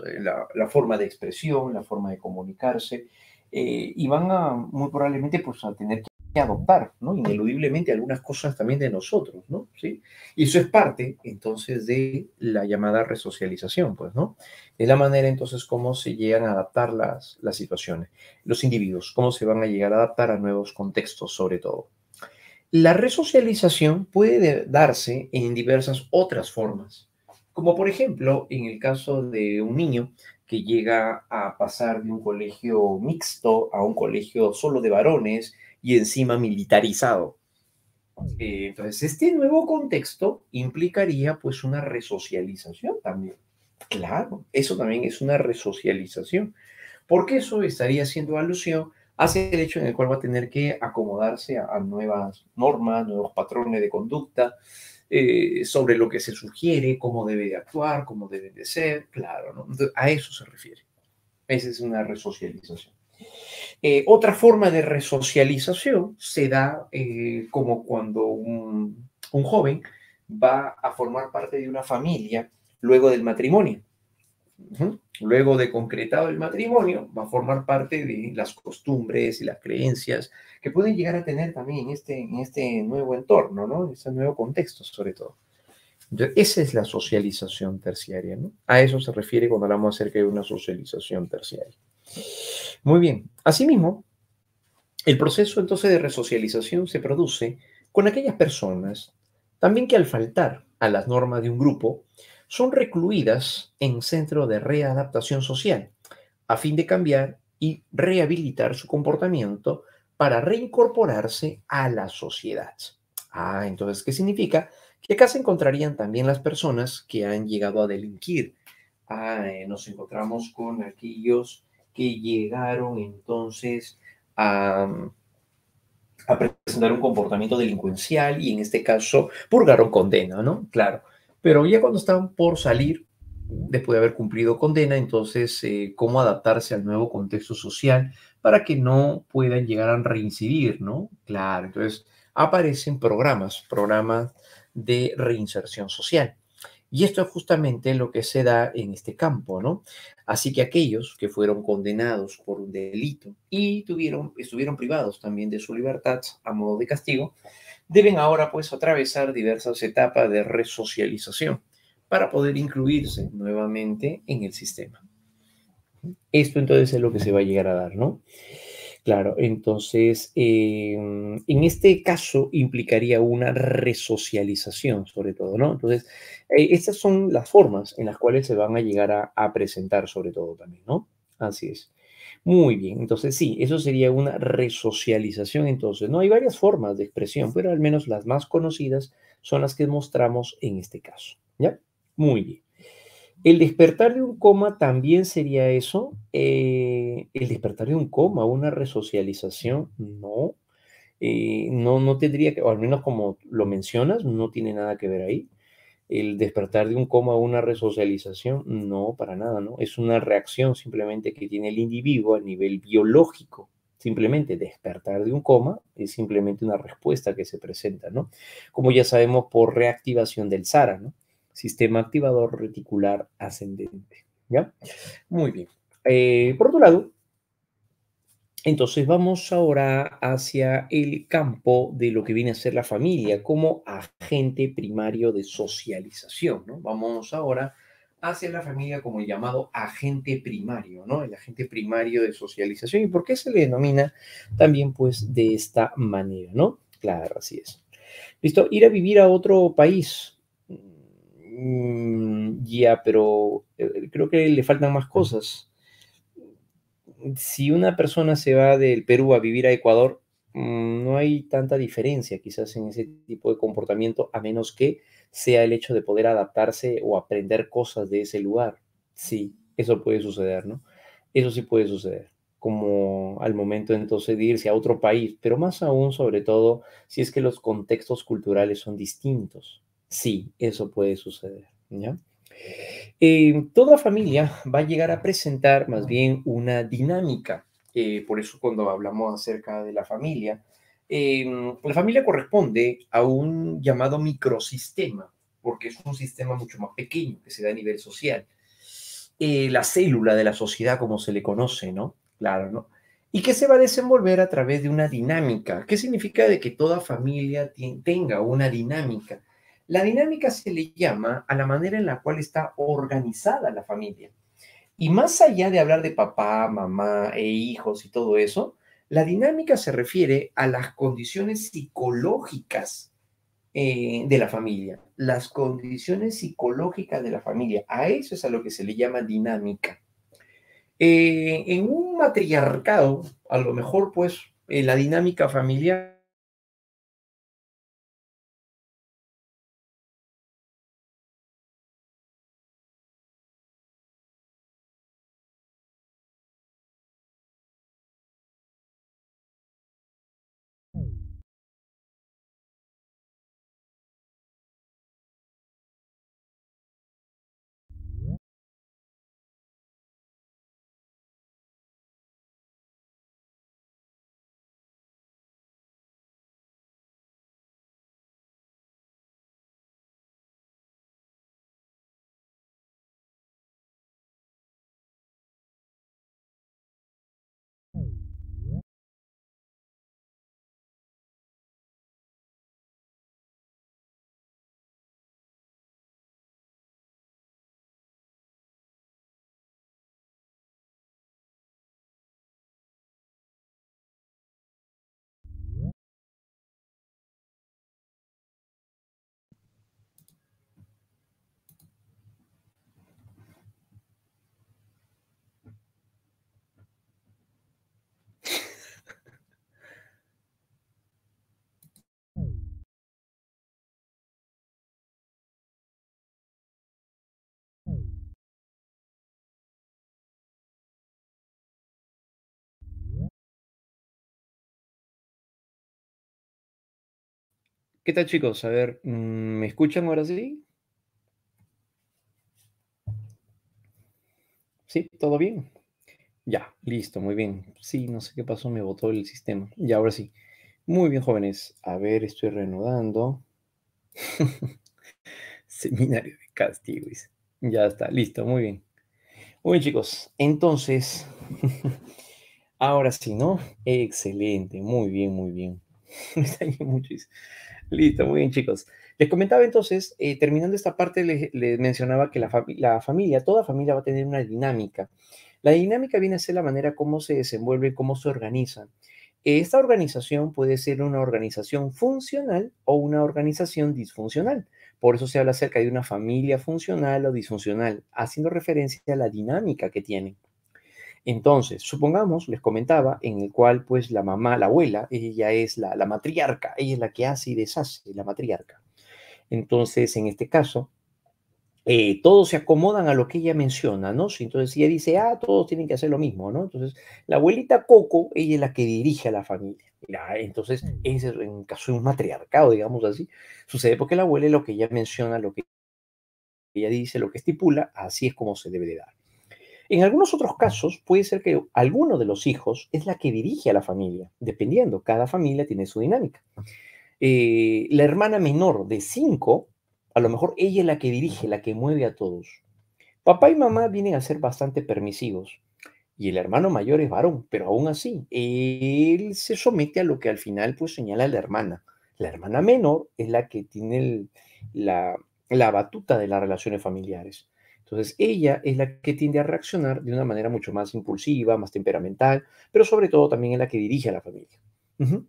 la forma de expresión, la forma de comunicarse, y van a, muy probablemente, pues a tener que adoptar, ¿no? Ineludiblemente algunas cosas también de nosotros, ¿no? ¿Sí? Y eso es parte, entonces, de la llamada resocialización, pues, ¿no? Es la manera, entonces, cómo se llegan a adaptar las situaciones los individuos, cómo se van a llegar a adaptar a nuevos contextos sobre todo. La resocialización puede darse en diversas otras formas, como por ejemplo en el caso de un niño que llega a pasar de un colegio mixto a un colegio solo de varones y encima militarizado. Entonces, este nuevo contexto implicaría pues una resocialización también. Claro, eso también es una resocialización porque eso estaría haciendo alusión hacia el hecho en el cual va a tener que acomodarse a nuevas normas, nuevos patrones de conducta, sobre lo que se sugiere, cómo debe de actuar, cómo debe de ser, claro, ¿no? Entonces, a eso se refiere. Esa es una resocialización. Otra forma de resocialización se da como cuando un joven va a formar parte de una familia luego del matrimonio. Ujú. Luego de concretado el matrimonio, va a formar parte de las costumbres y las creencias que pueden llegar a tener también en este nuevo entorno, ¿no? En este nuevo contexto, sobre todo. Entonces, esa es la socialización terciaria, ¿no? A eso se refiere cuando hablamos acerca de una socialización terciaria. Muy bien. Asimismo, el proceso entonces de resocialización se produce con aquellas personas también que al faltar a las normas de un grupo son recluidas en centro de readaptación social a fin de cambiar y rehabilitar su comportamiento para reincorporarse a la sociedad. Entonces, ¿qué significa? Que acá se encontrarían también las personas que han llegado a delinquir, nos encontramos con aquellos que llegaron entonces a, a presentar un comportamiento delincuencial y en este caso purgaron condena, ¿no? Claro. Pero ya cuando estaban por salir, después de haber cumplido condena, entonces, cómo adaptarse al nuevo contexto social para que no puedan llegar a reincidir, ¿no? Claro, entonces aparecen programas de reinserción social. Y esto es justamente lo que se da en este campo, ¿no? Así que aquellos que fueron condenados por un delito y estuvieron privados también de su libertad a modo de castigo, deben ahora pues atravesar diversas etapas de resocialización para poder incluirse nuevamente en el sistema. Esto entonces es lo que se va a llegar a dar, ¿no? Claro, entonces, en este caso implicaría una resocialización, sobre todo, ¿no? Entonces, estas son las formas en las cuales se van a llegar a presentar, sobre todo también, ¿no? Así es. Muy bien, entonces sí, eso sería una resocialización. Entonces, no hay varias formas de expresión, pero al menos las más conocidas son las que mostramos en este caso, ¿ya? Muy bien. El despertar de un coma también sería eso. El despertar de un coma, una resocialización, no. No tendría que, o al menos como lo mencionas, no tiene nada que ver ahí. El despertar de un coma o una resocialización, no, para nada, ¿no? Es una reacción simplemente que tiene el individuo a nivel biológico. Simplemente despertar de un coma es simplemente una respuesta que se presenta, ¿no? Como ya sabemos, por reactivación del SARA, ¿no? Sistema activador reticular ascendente, ¿ya? Muy bien. Por otro lado, entonces vamos ahora hacia el campo de lo que viene a ser la familia como agente primario de socialización, ¿no? Vamos ahora hacia la familia como el llamado agente primario, ¿no? El agente primario de socialización. ¿Y por qué se le denomina también, pues, de esta manera, ¿no? Claro, así es. Listo, ir a vivir a otro país. Ya, pero creo que le faltan más cosas. Si una persona se va del Perú a vivir a Ecuador, no hay tanta diferencia quizás en ese tipo de comportamiento, a menos que sea el hecho de poder adaptarse o aprender cosas de ese lugar. Sí, eso puede suceder, ¿no? Eso sí puede suceder, como al momento entonces de irse a otro país, pero más aún, sobre todo, si es que los contextos culturales son distintos. Sí, eso puede suceder, ¿ya? Toda familia va a llegar a presentar más bien una dinámica. Por eso cuando hablamos acerca de la familia corresponde a un llamado microsistema, porque es un sistema mucho más pequeño que se da a nivel social. La célula de la sociedad, como se le conoce, ¿no? Claro, ¿no? Y que se va a desenvolver a través de una dinámica. ¿Qué significa de que toda familia tenga una dinámica? La dinámica se le llama a la manera en la cual está organizada la familia. Y más allá de hablar de papá, mamá e hijos y todo eso, la dinámica se refiere a las condiciones psicológicas de la familia, las condiciones psicológicas de la familia. A eso es a lo que se le llama dinámica. En un matriarcado, a lo mejor, pues, la dinámica familiar ¿Qué tal, chicos? A ver, ¿me escuchan ahora sí? ¿Sí? ¿Todo bien? Ya, listo, muy bien. Sí, no sé qué pasó, me botó el sistema. Ya, ahora sí. Muy bien, jóvenes. A ver, estoy reanudando. Seminario de castigo, dice. Ya está, listo, muy bien. Muy bien, chicos. Entonces, ahora sí, ¿no? Excelente, muy bien, muy bien. Me extrañé mucho. Listo, muy bien, chicos. Les comentaba entonces, terminando esta parte, les mencionaba que la familia, toda familia va a tener una dinámica. La dinámica viene a ser la manera como se desenvuelve, cómo se organiza. Esta organización puede ser una organización funcional o una organización disfuncional. Por eso se habla acerca de una familia funcional o disfuncional, haciendo referencia a la dinámica que tienen. Entonces, supongamos, les comentaba, en el cual pues la mamá, la abuela, ella es la matriarca, ella es la que hace y deshace, la matriarca. Entonces, en este caso, todos se acomodan a lo que ella menciona, ¿no? Si entonces ella dice, todos tienen que hacer lo mismo, ¿no? Entonces, la abuelita Coco, ella es la que dirige a la familia. Ya, entonces, ese es en caso de un matriarcado, digamos así, sucede porque la abuela es lo que ella menciona, lo que ella dice, lo que estipula, así es como se debe de dar. En algunos otros casos puede ser que alguno de los hijos es la que dirige a la familia, dependiendo, cada familia tiene su dinámica. La hermana menor de 5, a lo mejor ella es la que dirige, la que mueve a todos. Papá y mamá vienen a ser bastante permisivos y el hermano mayor es varón, pero aún así, él se somete a lo que al final pues señala la hermana. La hermana menor es la que tiene la, la batuta de las relaciones familiares. Entonces, ella es la que tiende a reaccionar de una manera mucho más impulsiva, más temperamental, pero sobre todo también es la que dirige a la familia. Ujú.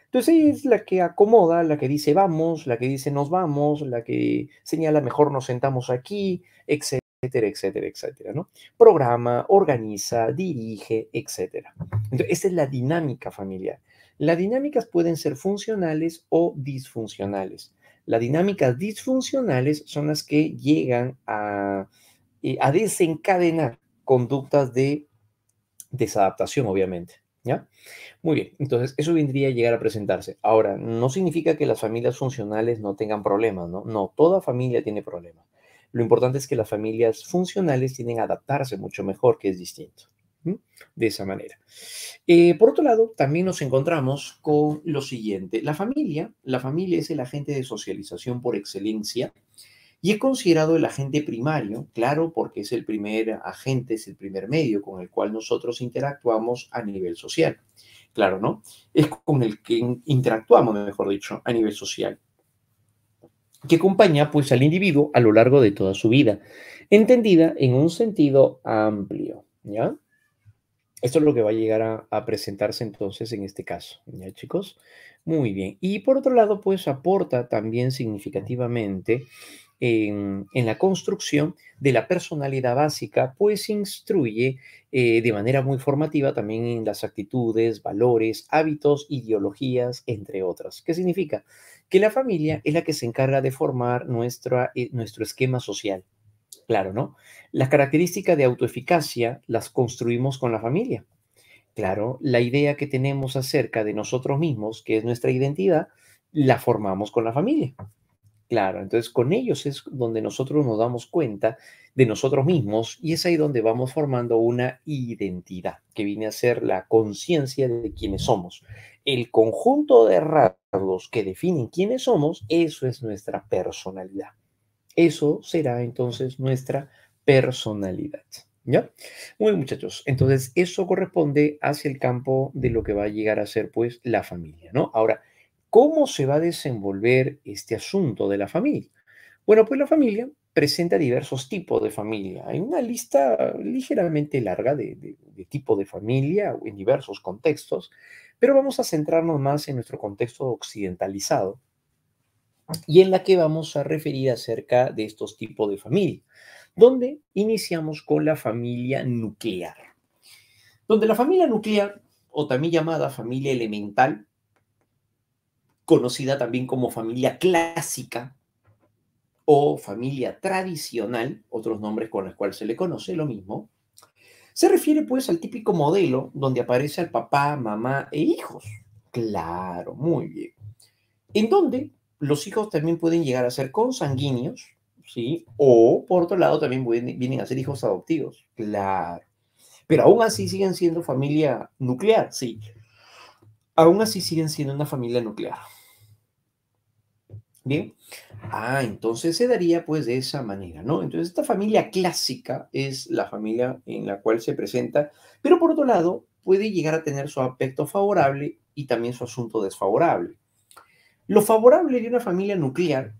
Entonces, ella es la que acomoda, la que dice vamos, la que dice nos vamos, la que señala mejor nos sentamos aquí, etcétera, etcétera, etcétera, ¿no? Programa, organiza, dirige, etcétera. Entonces, esa es la dinámica familiar. Las dinámicas pueden ser funcionales o disfuncionales. Las dinámicas disfuncionales son las que llegan a desencadenar conductas de desadaptación, obviamente, ¿ya? Muy bien, entonces eso vendría a llegar a presentarse. Ahora, no significa que las familias funcionales no tengan problemas, ¿no? No, toda familia tiene problemas. Lo importante es que las familias funcionales tienen a adaptarse mucho mejor, que es distinto. ¿Mm? De esa manera. Por otro lado, también nos encontramos con lo siguiente. La familia es el agente de socialización por excelencia y es considerado el agente primario, claro, porque es el primer agente, es el primer medio con el cual nosotros interactuamos a nivel social. Claro, ¿no? Es con el que interactuamos, mejor dicho, a nivel social, que acompaña pues al individuo a lo largo de toda su vida, entendida en un sentido amplio, ¿ya? Esto es lo que va a llegar a presentarse entonces en este caso, ¿ya, chicos? Muy bien. Y por otro lado, pues aporta también significativamente en la construcción de la personalidad básica, pues instruye de manera muy formativa también en las actitudes, valores, hábitos, ideologías, entre otras. ¿Qué significa? Que la familia es la que se encarga de formar nuestro esquema social. Claro, ¿no? Las características de autoeficacia las construimos con la familia. Claro, la idea que tenemos acerca de nosotros mismos, que es nuestra identidad, la formamos con la familia. Claro, entonces con ellos es donde nosotros nos damos cuenta de nosotros mismos y es ahí donde vamos formando una identidad, que viene a ser la conciencia de quiénes somos. El conjunto de rasgos que definen quiénes somos, eso es nuestra personalidad. Eso será entonces nuestra personalidad. ¿Ya? Muy bien, muchachos. Entonces, eso corresponde hacia el campo de lo que va a llegar a ser, pues, la familia, ¿no? Ahora, ¿cómo se va a desenvolver este asunto de la familia? Bueno, pues la familia presenta diversos tipos de familia. Hay una lista ligeramente larga de tipos de familia en diversos contextos, pero vamos a centrarnos más en nuestro contexto occidentalizado y en la que vamos a referir acerca de estos tipos de familia, donde iniciamos con la familia nuclear, donde la familia nuclear, o también llamada familia elemental, conocida también como familia clásica o familia tradicional, otros nombres con los cuales se le conoce lo mismo, se refiere pues al típico modelo donde aparece el papá, mamá e hijos. Claro, muy bien. ¿En dónde? los hijos también pueden llegar a ser consanguíneos, ¿sí? O, por otro lado, también vienen a ser hijos adoptivos. Claro. Pero aún así siguen siendo familia nuclear, sí. Aún así siguen siendo una familia nuclear. Bien. Entonces se daría pues de esa manera, ¿no? Entonces esta familia clásica es la familia en la cual se presenta, pero por otro lado puede llegar a tener su aspecto favorable y también su asunto desfavorable. Lo favorable de una familia nuclear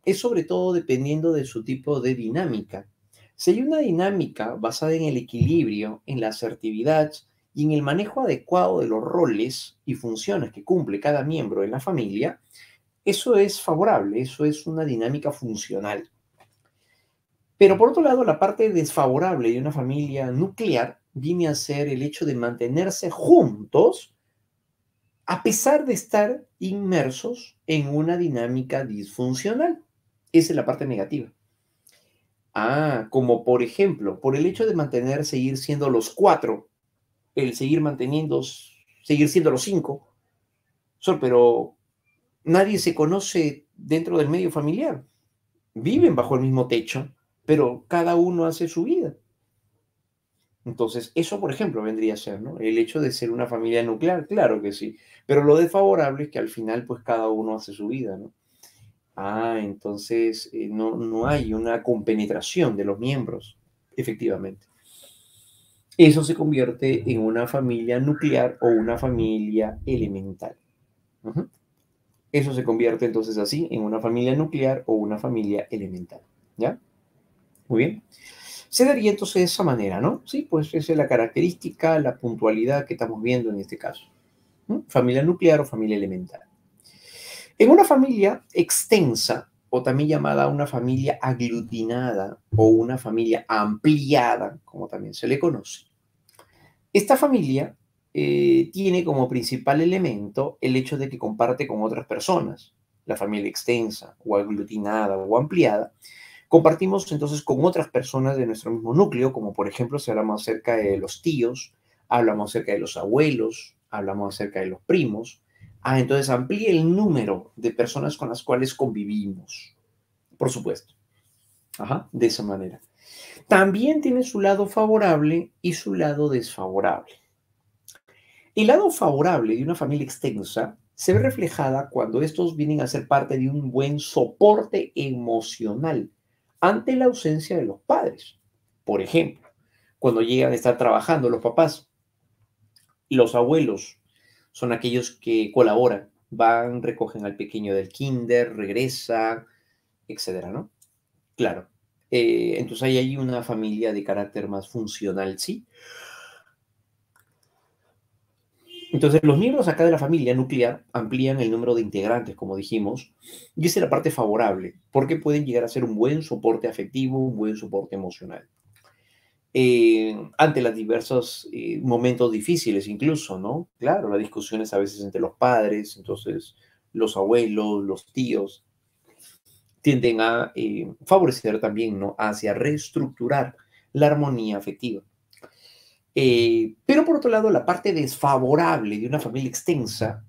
es sobre todo dependiendo de su tipo de dinámica. Si hay una dinámica basada en el equilibrio, en la asertividad y en el manejo adecuado de los roles y funciones que cumple cada miembro de la familia, eso es favorable, eso es una dinámica funcional. Pero por otro lado, la parte desfavorable de una familia nuclear viene a ser el hecho de mantenerse juntos a pesar de estar inmersos en una dinámica disfuncional. Esa es la parte negativa. Como por ejemplo, por el hecho de mantener, seguir siendo los cuatro, el seguir manteniendo, seguir siendo los cinco, pero nadie se conoce dentro del medio familiar. Viven bajo el mismo techo, pero cada uno hace su vida. Entonces, eso, por ejemplo, vendría a ser, ¿no? El hecho de ser una familia nuclear, claro que sí. Pero lo desfavorable es que al final, pues cada uno hace su vida, ¿no? Entonces no hay una compenetración de los miembros, efectivamente. Eso se convierte en una familia nuclear o una familia elemental. Ujú. Eso se convierte entonces así en una familia nuclear o una familia elemental. ¿Ya? Muy bien. Se daría entonces de esa manera, ¿no? Sí, pues esa es la característica, la puntualidad que estamos viendo en este caso. Familia nuclear o familia elemental. En una familia extensa, o también llamada una familia aglutinada o una familia ampliada, como también se le conoce, esta familia tiene como principal elemento el hecho de que comparte con otras personas. La familia extensa o aglutinada o ampliada compartimos entonces con otras personas de nuestro mismo núcleo, como por ejemplo si hablamos acerca de los tíos, hablamos acerca de los abuelos, hablamos acerca de los primos. Entonces amplía el número de personas con las cuales convivimos, por supuesto. De esa manera. También tiene su lado favorable y su lado desfavorable. El lado favorable de una familia extensa se ve reflejada cuando estos vienen a ser parte de un buen soporte emocional ante la ausencia de los padres. Por ejemplo, cuando llegan a estar trabajando los papás, los abuelos son aquellos que colaboran, van, recogen al pequeño del kinder, regresan, etcétera, ¿no? Claro. Entonces ahí hay una familia de carácter más funcional, ¿sí? Entonces, los miembros acá de la familia nuclear amplían el número de integrantes, como dijimos, y esa es la parte favorable, porque pueden llegar a ser un buen soporte afectivo, un buen soporte emocional. Ante los diversos momentos difíciles incluso, ¿no? Claro, las discusiones a veces entre los padres, entonces los abuelos, los tíos, tienden a favorecer también, ¿no? Hacia reestructurar la armonía afectiva. Pero por otro lado, la parte desfavorable de una familia extensa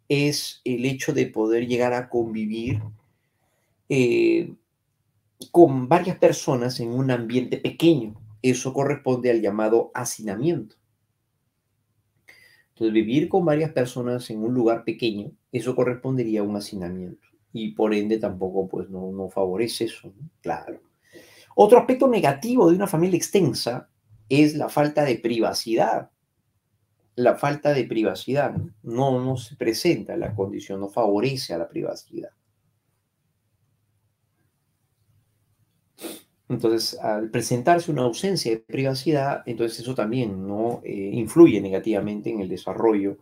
es el hecho de poder llegar a convivir eh, con varias personas en un ambiente pequeño. Eso corresponde al llamado hacinamiento. Entonces, vivir con varias personas en un lugar pequeño, eso correspondería a un hacinamiento. Y por ende tampoco, pues, no favorece eso, ¿no? Claro. Otro aspecto negativo de una familia extensa es la falta de privacidad. La falta de privacidad no se presenta la condición, no favorece a la privacidad. Entonces, al presentarse una ausencia de privacidad, entonces eso también no influye negativamente en el desarrollo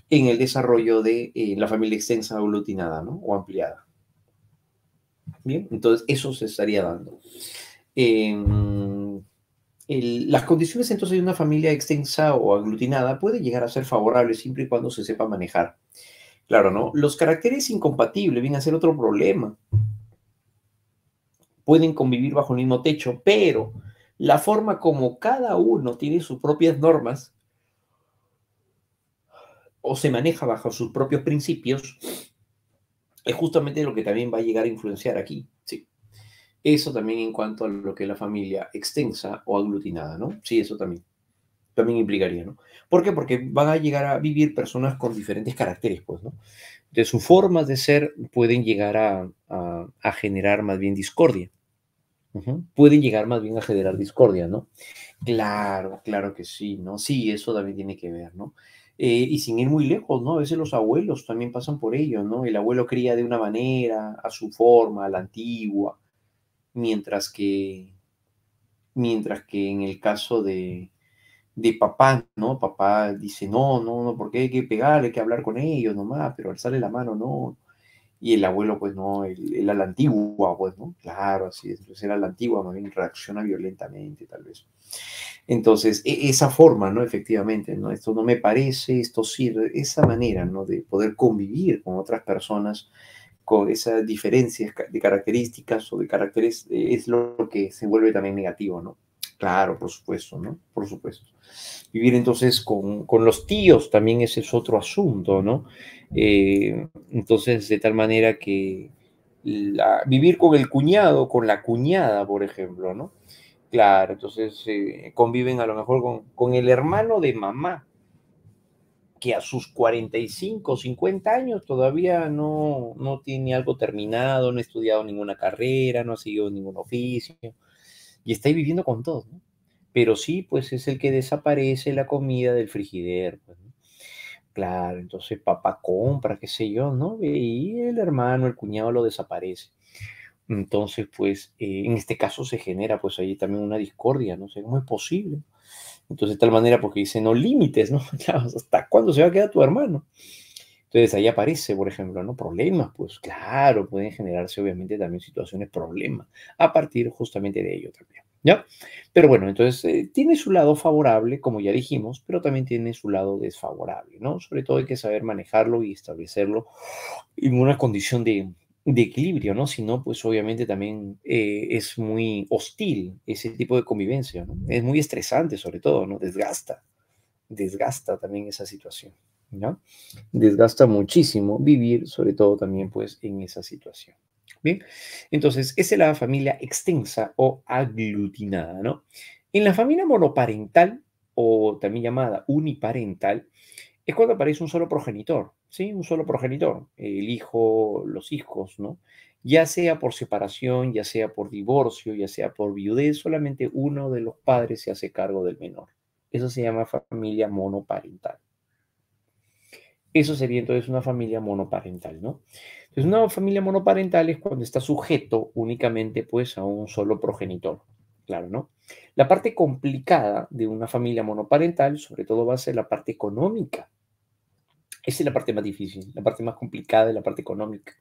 de la familia extensa aglutinada, ¿no? O ampliada. Bien, entonces eso se estaría dando. Las condiciones entonces de una familia extensa o aglutinada pueden llegar a ser favorables siempre y cuando se sepa manejar. Claro, ¿no? Los caracteres incompatibles vienen a ser otro problema. Pueden convivir bajo el mismo techo, pero la forma como cada uno tiene sus propias normas o se maneja bajo sus propios principios Es justamente lo que también va a llegar a influenciar aquí, sí. Eso también en cuanto a lo que es la familia extensa o aglutinada, ¿no? Sí, eso también implicaría, ¿no? ¿Por qué? Porque van a llegar a vivir personas con diferentes caracteres, pues, ¿no? De sus formas de ser pueden llegar a generar más bien discordia. Ujú. Pueden llegar más bien a generar discordia, ¿no? Claro, claro que sí, ¿no? Sí, eso también tiene que ver, ¿no? Y sin ir muy lejos, ¿no? A veces los abuelos también pasan por ello, ¿no? El abuelo cría de una manera, a su forma, a la antigua, mientras que, mientras que en el caso de papá, ¿no? Papá dice, no, no, no, porque hay que pegarle, hay que hablar con ellos nomás, pero alzarle la mano, no. Y el abuelo, pues no, él a la antigua, pues, ¿no? Claro, así es, pues él a la antigua, más bien reacciona violentamente, tal vez. Entonces, esa forma, ¿no? Efectivamente, ¿no? Esto no me parece, esto sirve, esa manera, ¿no? De poder convivir con otras personas con esas diferencias de características o de caracteres, es lo que se vuelve también negativo, ¿no? Claro, por supuesto, ¿no? Por supuesto. Vivir entonces con los tíos también ese es otro asunto, ¿no? Entonces, de tal manera que vivir con el cuñado, con la cuñada, por ejemplo, ¿no? Claro, entonces conviven a lo mejor con el hermano de mamá, que a sus 45, 50 años todavía no tiene algo terminado, no ha estudiado ninguna carrera, no ha seguido ningún oficio, y está ahí viviendo con todos, ¿no? Pero sí, pues es el que desaparece la comida del frigidero, pues, ¿no? Claro, entonces papá compra, qué sé yo, ¿no? Y el hermano, el cuñado lo desaparece. Entonces, pues, en este caso se genera, pues, ahí también una discordia, ¿no? O sea, ¿cómo es posible? Entonces, de tal manera, porque dice, no límites, ¿no? Claro, ¿hasta cuándo se va a quedar tu hermano? Entonces, ahí aparece, por ejemplo, ¿no? Problemas, pues, claro, pueden generarse, obviamente, también situaciones, problemas, a partir justamente de ello también, ¿ya? Pero bueno, entonces, tiene su lado favorable, como ya dijimos, pero también tiene su lado desfavorable, ¿no? Sobre todo hay que saber manejarlo y establecerlo en una condición de equilibrio, ¿no? Si no, pues obviamente también es muy hostil ese tipo de convivencia, ¿no? Es muy estresante sobre todo, ¿no? Desgasta también esa situación, ¿no? Desgasta muchísimo vivir, sobre todo también pues en esa situación. Bien, entonces esa es la familia extensa o aglutinada, ¿no? En la familia monoparental o también llamada uniparental, es cuando aparece un solo progenitor, ¿sí? Un solo progenitor, el hijo, los hijos, ¿no? Ya sea por separación, ya sea por divorcio, ya sea por viudez, solamente uno de los padres se hace cargo del menor. Eso se llama familia monoparental. Eso sería entonces una familia monoparental, ¿no? Entonces, una familia monoparental es cuando está sujeto únicamente pues a un solo progenitor, claro, ¿no? La parte complicada de una familia monoparental, sobre todo va a ser la parte económica. Esa es la parte más difícil, la parte más complicada es la parte económica.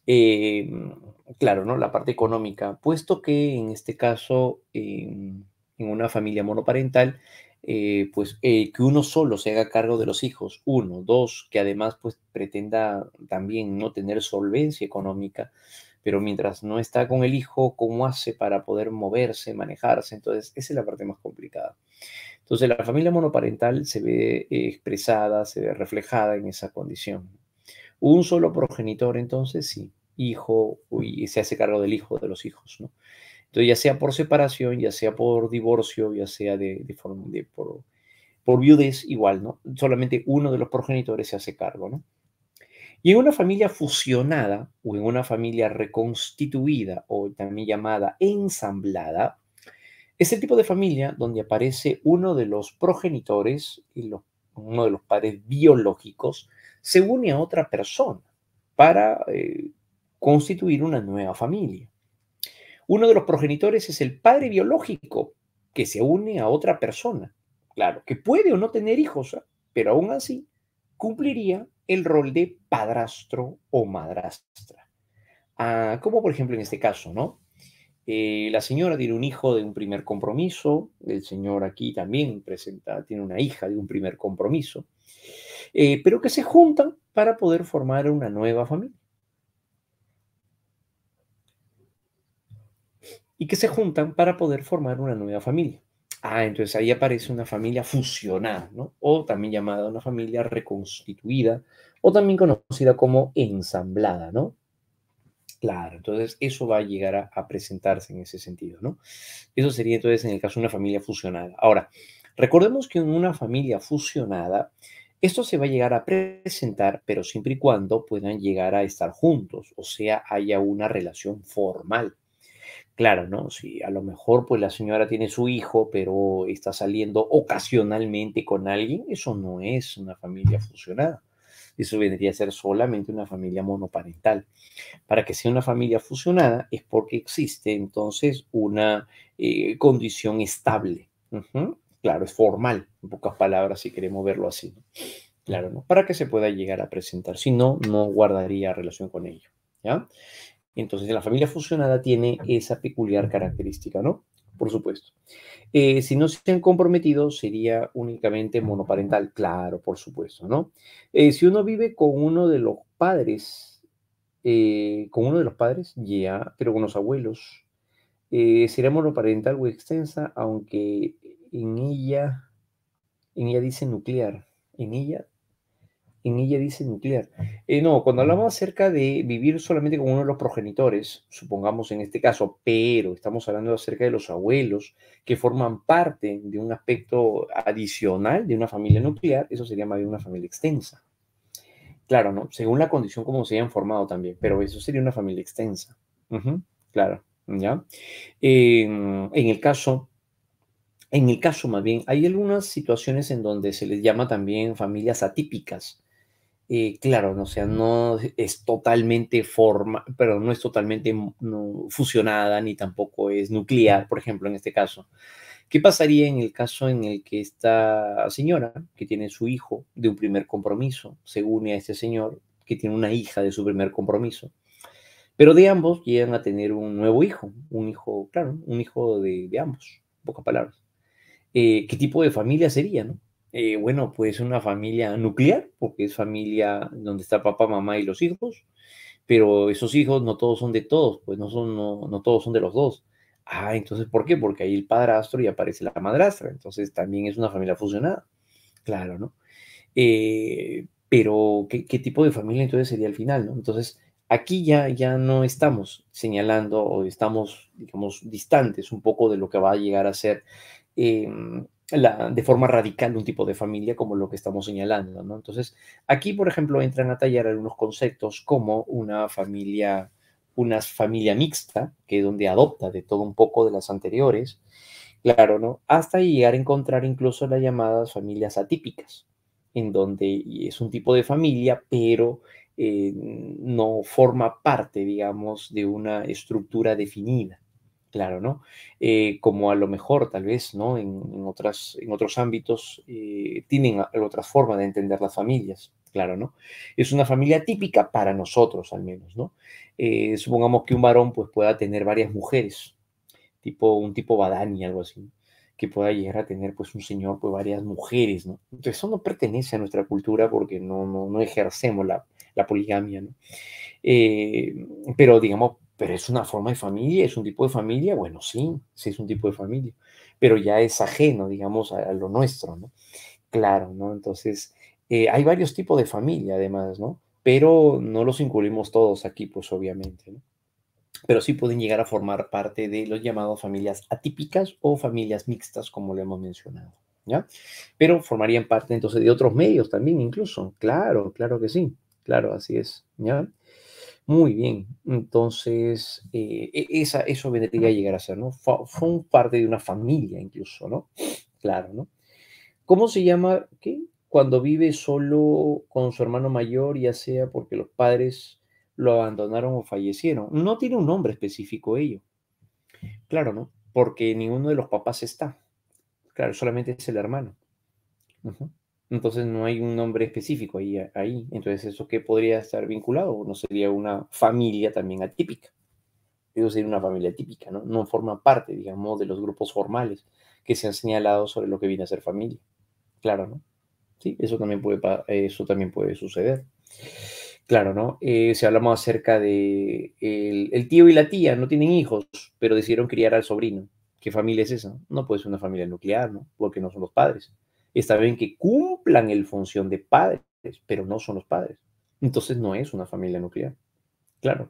Em, claro, ¿no? La parte económica, puesto que en este caso, en una familia monoparental, pues que uno solo se haga cargo de los hijos, uno, dos, que además pues pretenda también no tener solvencia económica, pero mientras no está con el hijo, ¿cómo hace para poder moverse, manejarse? Entonces, esa es la parte más complicada. Entonces, la familia monoparental se ve expresada, se ve reflejada en esa condición. Un solo progenitor, entonces, sí, hijo, y se hace cargo del hijo, de los hijos, ¿no? Entonces, ya sea por separación, ya sea por divorcio, ya sea por viudez, igual, ¿no? Solamente uno de los progenitores se hace cargo, ¿no? Y en una familia fusionada o en una familia reconstituida o también llamada ensamblada, es el tipo de familia donde aparece uno de los progenitores y uno de los padres biológicos se une a otra persona para constituir una nueva familia. Uno de los progenitores es el padre biológico que se une a otra persona. Claro, que puede o no tener hijos, ¿ah? Pero aún así cumpliría el rol de padrastro o madrastra. Ah, como por ejemplo en este caso, ¿no? La señora tiene un hijo de un primer compromiso, el señor aquí también tiene una hija de un primer compromiso, pero que se juntan para poder formar una nueva familia. Y que se juntan para poder formar una nueva familia. Entonces ahí aparece una familia fusionada, ¿no? O también llamada una familia reconstituida, o también conocida como ensamblada, ¿no? Claro, entonces eso va a llegar a presentarse en ese sentido, ¿no? Eso sería entonces en el caso de una familia fusionada. Ahora, recordemos que en una familia fusionada, esto se va a llegar a presentar, pero siempre y cuando puedan llegar a estar juntos, o sea, haya una relación formal. Claro, ¿no? Si a lo mejor pues la señora tiene su hijo, pero está saliendo ocasionalmente con alguien, eso no es una familia fusionada. Eso vendría a ser solamente una familia monoparental. Para que sea una familia fusionada es porque existe entonces una condición estable. Ujú. Claro, es formal, en pocas palabras, si queremos verlo así, ¿no? Claro, ¿no? Para que se pueda llegar a presentar. Si no, no guardaría relación con ello. ¿Ya? Entonces, la familia fusionada tiene esa peculiar característica, ¿no? Por supuesto. Si no se han comprometido, sería únicamente monoparental, claro, por supuesto, ¿no? Si uno vive con uno de los padres, ya, pero con los abuelos, sería monoparental o extensa, aunque en ella, en ella dice nuclear, en ella dice nuclear. No, cuando hablamos acerca de vivir solamente con uno de los progenitores, supongamos en este caso, pero estamos hablando acerca de los abuelos que forman parte de un aspecto adicional de una familia nuclear, eso sería más bien una familia extensa. Claro, ¿no? Según la condición como se hayan formado también, pero eso sería una familia extensa. Ujú, claro, ¿ya? En el caso más bien, hay algunas situaciones en donde se les llama también familias atípicas. Claro, no, o sea, no es totalmente pero no es totalmente no, fusionada ni tampoco es nuclear, por ejemplo, en este caso. ¿Qué pasaría en el caso en el que esta señora, que tiene su hijo de un primer compromiso, se une a este señor que tiene una hija de su primer compromiso? Pero de ambos llegan a tener un nuevo hijo, un hijo, claro, un hijo de ambos, en pocas palabras. ¿Qué tipo de familia sería, no? Bueno, pues una familia nuclear, porque es familia donde está papá, mamá y los hijos, pero esos hijos no todos son de todos, pues no todos son de los dos. Entonces, ¿por qué? Porque ahí el padrastro y aparece la madrastra, entonces también es una familia fusionada, claro, ¿no? Pero, ¿qué tipo de familia entonces sería el final, no? Entonces, aquí ya no estamos señalando o estamos, digamos, distantes un poco de lo que va a llegar a ser de forma radical un tipo de familia como lo que estamos señalando, ¿no? Entonces, aquí, por ejemplo, entran a tallar algunos conceptos como una familia mixta, que es donde adopta de todo un poco de las anteriores, claro, ¿no? Hasta llegar a encontrar incluso las llamadas familias atípicas, en donde y es un tipo de familia, pero no forma parte, digamos, de una estructura definida. Claro, ¿no? Como a lo mejor, tal vez, ¿no? En otros ámbitos tienen otra forma de entender las familias, claro, ¿no? Es una familia típica para nosotros, al menos, ¿no? Supongamos que un varón, pues, pueda tener varias mujeres, un tipo Badani, algo así, ¿no? Que pueda llegar a tener, pues, un señor, pues, varias mujeres, ¿no? Entonces, eso no pertenece a nuestra cultura porque no ejercemos la poligamia, ¿no? Eh, pero digamos, pero es una forma de familia, es un tipo de familia, bueno, sí, sí es un tipo de familia, pero ya es ajeno, digamos, a lo nuestro, ¿no? Claro, ¿no? Entonces, hay varios tipos de familia, además, ¿no? Pero no los incluimos todos aquí, pues obviamente, ¿no? Pero sí pueden llegar a formar parte de los llamados familias atípicas o familias mixtas, como lo hemos mencionado, ¿ya? Pero formarían parte entonces de otros medios también, incluso. Claro, claro que sí. Claro, así es, ¿ya? Muy bien. Entonces, eso vendría a llegar a ser, ¿no? Son parte de una familia incluso, ¿no? Claro, ¿no? ¿Cómo se llama, qué? Cuando vive solo con su hermano mayor, ya sea porque los padres lo abandonaron o fallecieron. No tiene un nombre específico ello. Claro, ¿no? Porque ninguno de los papás está. Claro, solamente es el hermano. Ujú. Entonces no hay un nombre específico ahí. Entonces, ¿eso qué podría estar vinculado? ¿No sería una familia también atípica? Eso sería una familia típica, ¿no? No forma parte, digamos, de los grupos formales que se han señalado sobre lo que viene a ser familia. Claro, ¿no? Sí, eso también puede suceder. Claro, ¿no? Si hablamos acerca de el tío y la tía no tienen hijos, pero decidieron criar al sobrino. ¿Qué familia es esa? No puede ser una familia nuclear, ¿no? Porque no son los padres. Está bien que cumplan el función de padres, pero no son los padres. Entonces no es una familia nuclear. Claro,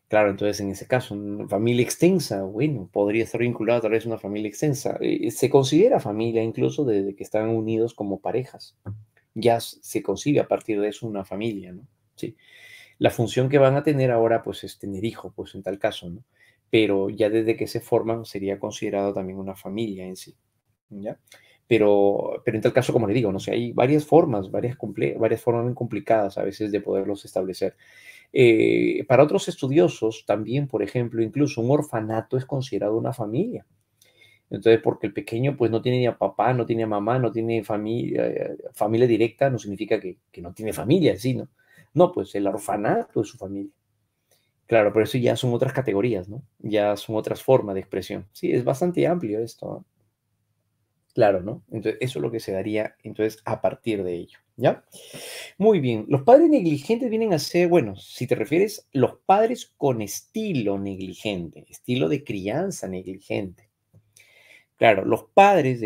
claro, entonces en ese caso, una familia extensa, bueno, podría estar vinculada tal vez a una familia extensa. Se considera familia incluso desde que están unidos como parejas. Ya se concibe a partir de eso una familia, ¿no? Sí. La función que van a tener ahora, pues, es tener hijos, pues, en tal caso, ¿no? Pero ya desde que se forman sería considerado también una familia en sí, ¿ya? Pero en tal caso, como le digo, no sé, hay varias formas, varias formas muy complicadas a veces de poderlos establecer. Para otros estudiosos, también, por ejemplo, incluso un orfanato es considerado una familia. Entonces, porque el pequeño, pues, no tiene ni a papá, no tiene a mamá, no tiene familia directa, no significa que no tiene familia en sí, ¿no? No, pues el orfanato es su familia. Claro, pero eso ya son otras categorías, ¿no? Ya son otras formas de expresión. Sí, es bastante amplio esto, ¿no? Claro, ¿no? Entonces, eso es lo que se daría, entonces, a partir de ello, ¿ya? Muy bien, los padres negligentes vienen a ser, bueno, si te refieres, los padres con estilo negligente, estilo de crianza negligente. Claro, los padres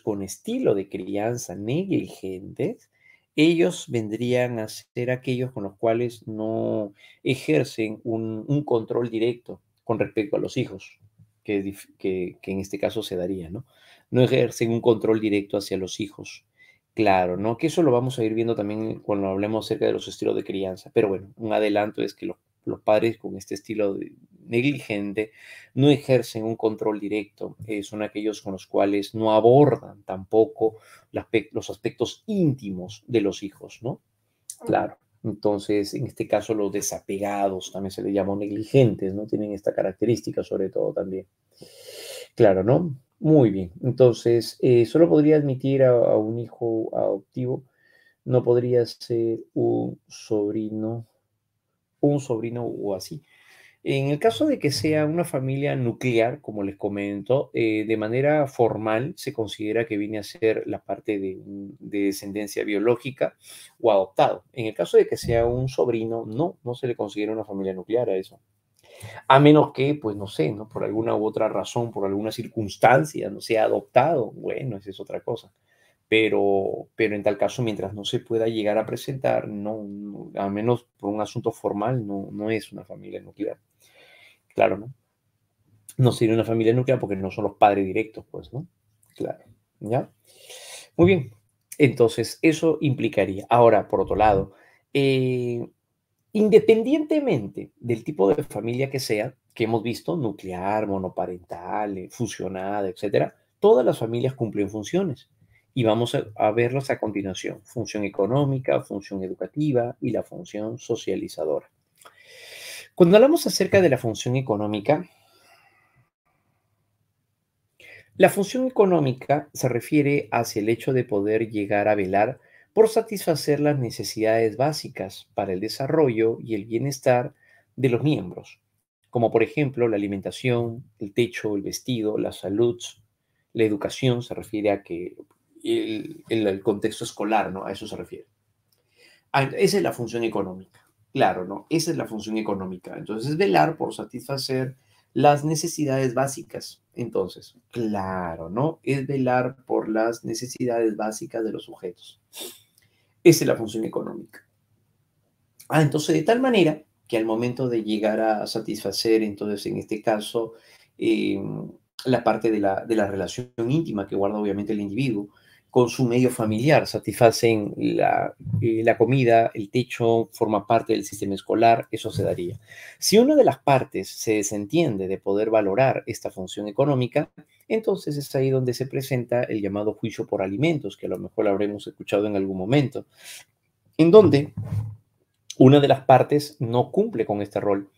con estilo de crianza negligentes, ellos vendrían a ser aquellos con los cuales no ejercen un control directo con respecto a los hijos, que en este caso se daría, ¿no? No ejercen un control directo hacia los hijos. Claro, ¿no? Que eso lo vamos a ir viendo también cuando hablemos acerca de los estilos de crianza. Pero bueno, un adelanto es que los padres con este estilo negligente no ejercen un control directo, son aquellos con los cuales no abordan tampoco los aspectos íntimos de los hijos, ¿no? Claro. Entonces, en este caso, los desapegados también se les llama negligentes, ¿no? Tienen esta característica sobre todo también. Claro, ¿no? Muy bien. Entonces, solo podría admitir a un hijo adoptivo, no podría ser un sobrino o así. En el caso de que sea una familia nuclear, como les comento, de manera formal se considera que viene a ser la parte de descendencia biológica o adoptado. En el caso de que sea un sobrino, no se le considera una familia nuclear a eso. A menos que, pues no sé, ¿no? Por alguna u otra razón, por alguna circunstancia, no sea adoptado. Bueno, esa es otra cosa. Pero en tal caso, mientras no se pueda llegar a presentar, a menos por un asunto formal, no es una familia nuclear. Claro, ¿no? No sería una familia nuclear porque no son los padres directos, pues, ¿no? Claro, ¿ya? Muy bien. Entonces, eso implicaría. Ahora, por otro lado, eh, independientemente del tipo de familia que sea, que hemos visto, nuclear, monoparental, fusionada, etcétera, todas las familias cumplen funciones. Y vamos a verlas a continuación. Función económica, función educativa y la función socializadora. Cuando hablamos acerca de la función económica, la función económica se refiere hacia el hecho de poder llegar a velar por satisfacer las necesidades básicas para el desarrollo y el bienestar de los miembros, como por ejemplo la alimentación, el techo, el vestido, la salud, la educación, se refiere a que el contexto escolar, ¿no? A eso se refiere. Esa es la función económica. Claro, ¿no? Esa es la función económica. Entonces, es velar por satisfacer las necesidades básicas. Entonces, claro, ¿no? Es velar por las necesidades básicas de los sujetos. Esa es la función económica. Entonces, de tal manera que al momento de llegar a satisfacer, entonces, en este caso, eh, la parte de la relación íntima que guarda obviamente el individuo con su medio familiar, satisfacen la comida, el techo, forma parte del sistema escolar, eso se daría. Si una de las partes se desentiende de poder valorar esta función económica, entonces es ahí donde se presenta el llamado juicio por alimentos, que a lo mejor lo habremos escuchado en algún momento, en donde una de las partes no cumple con este rol.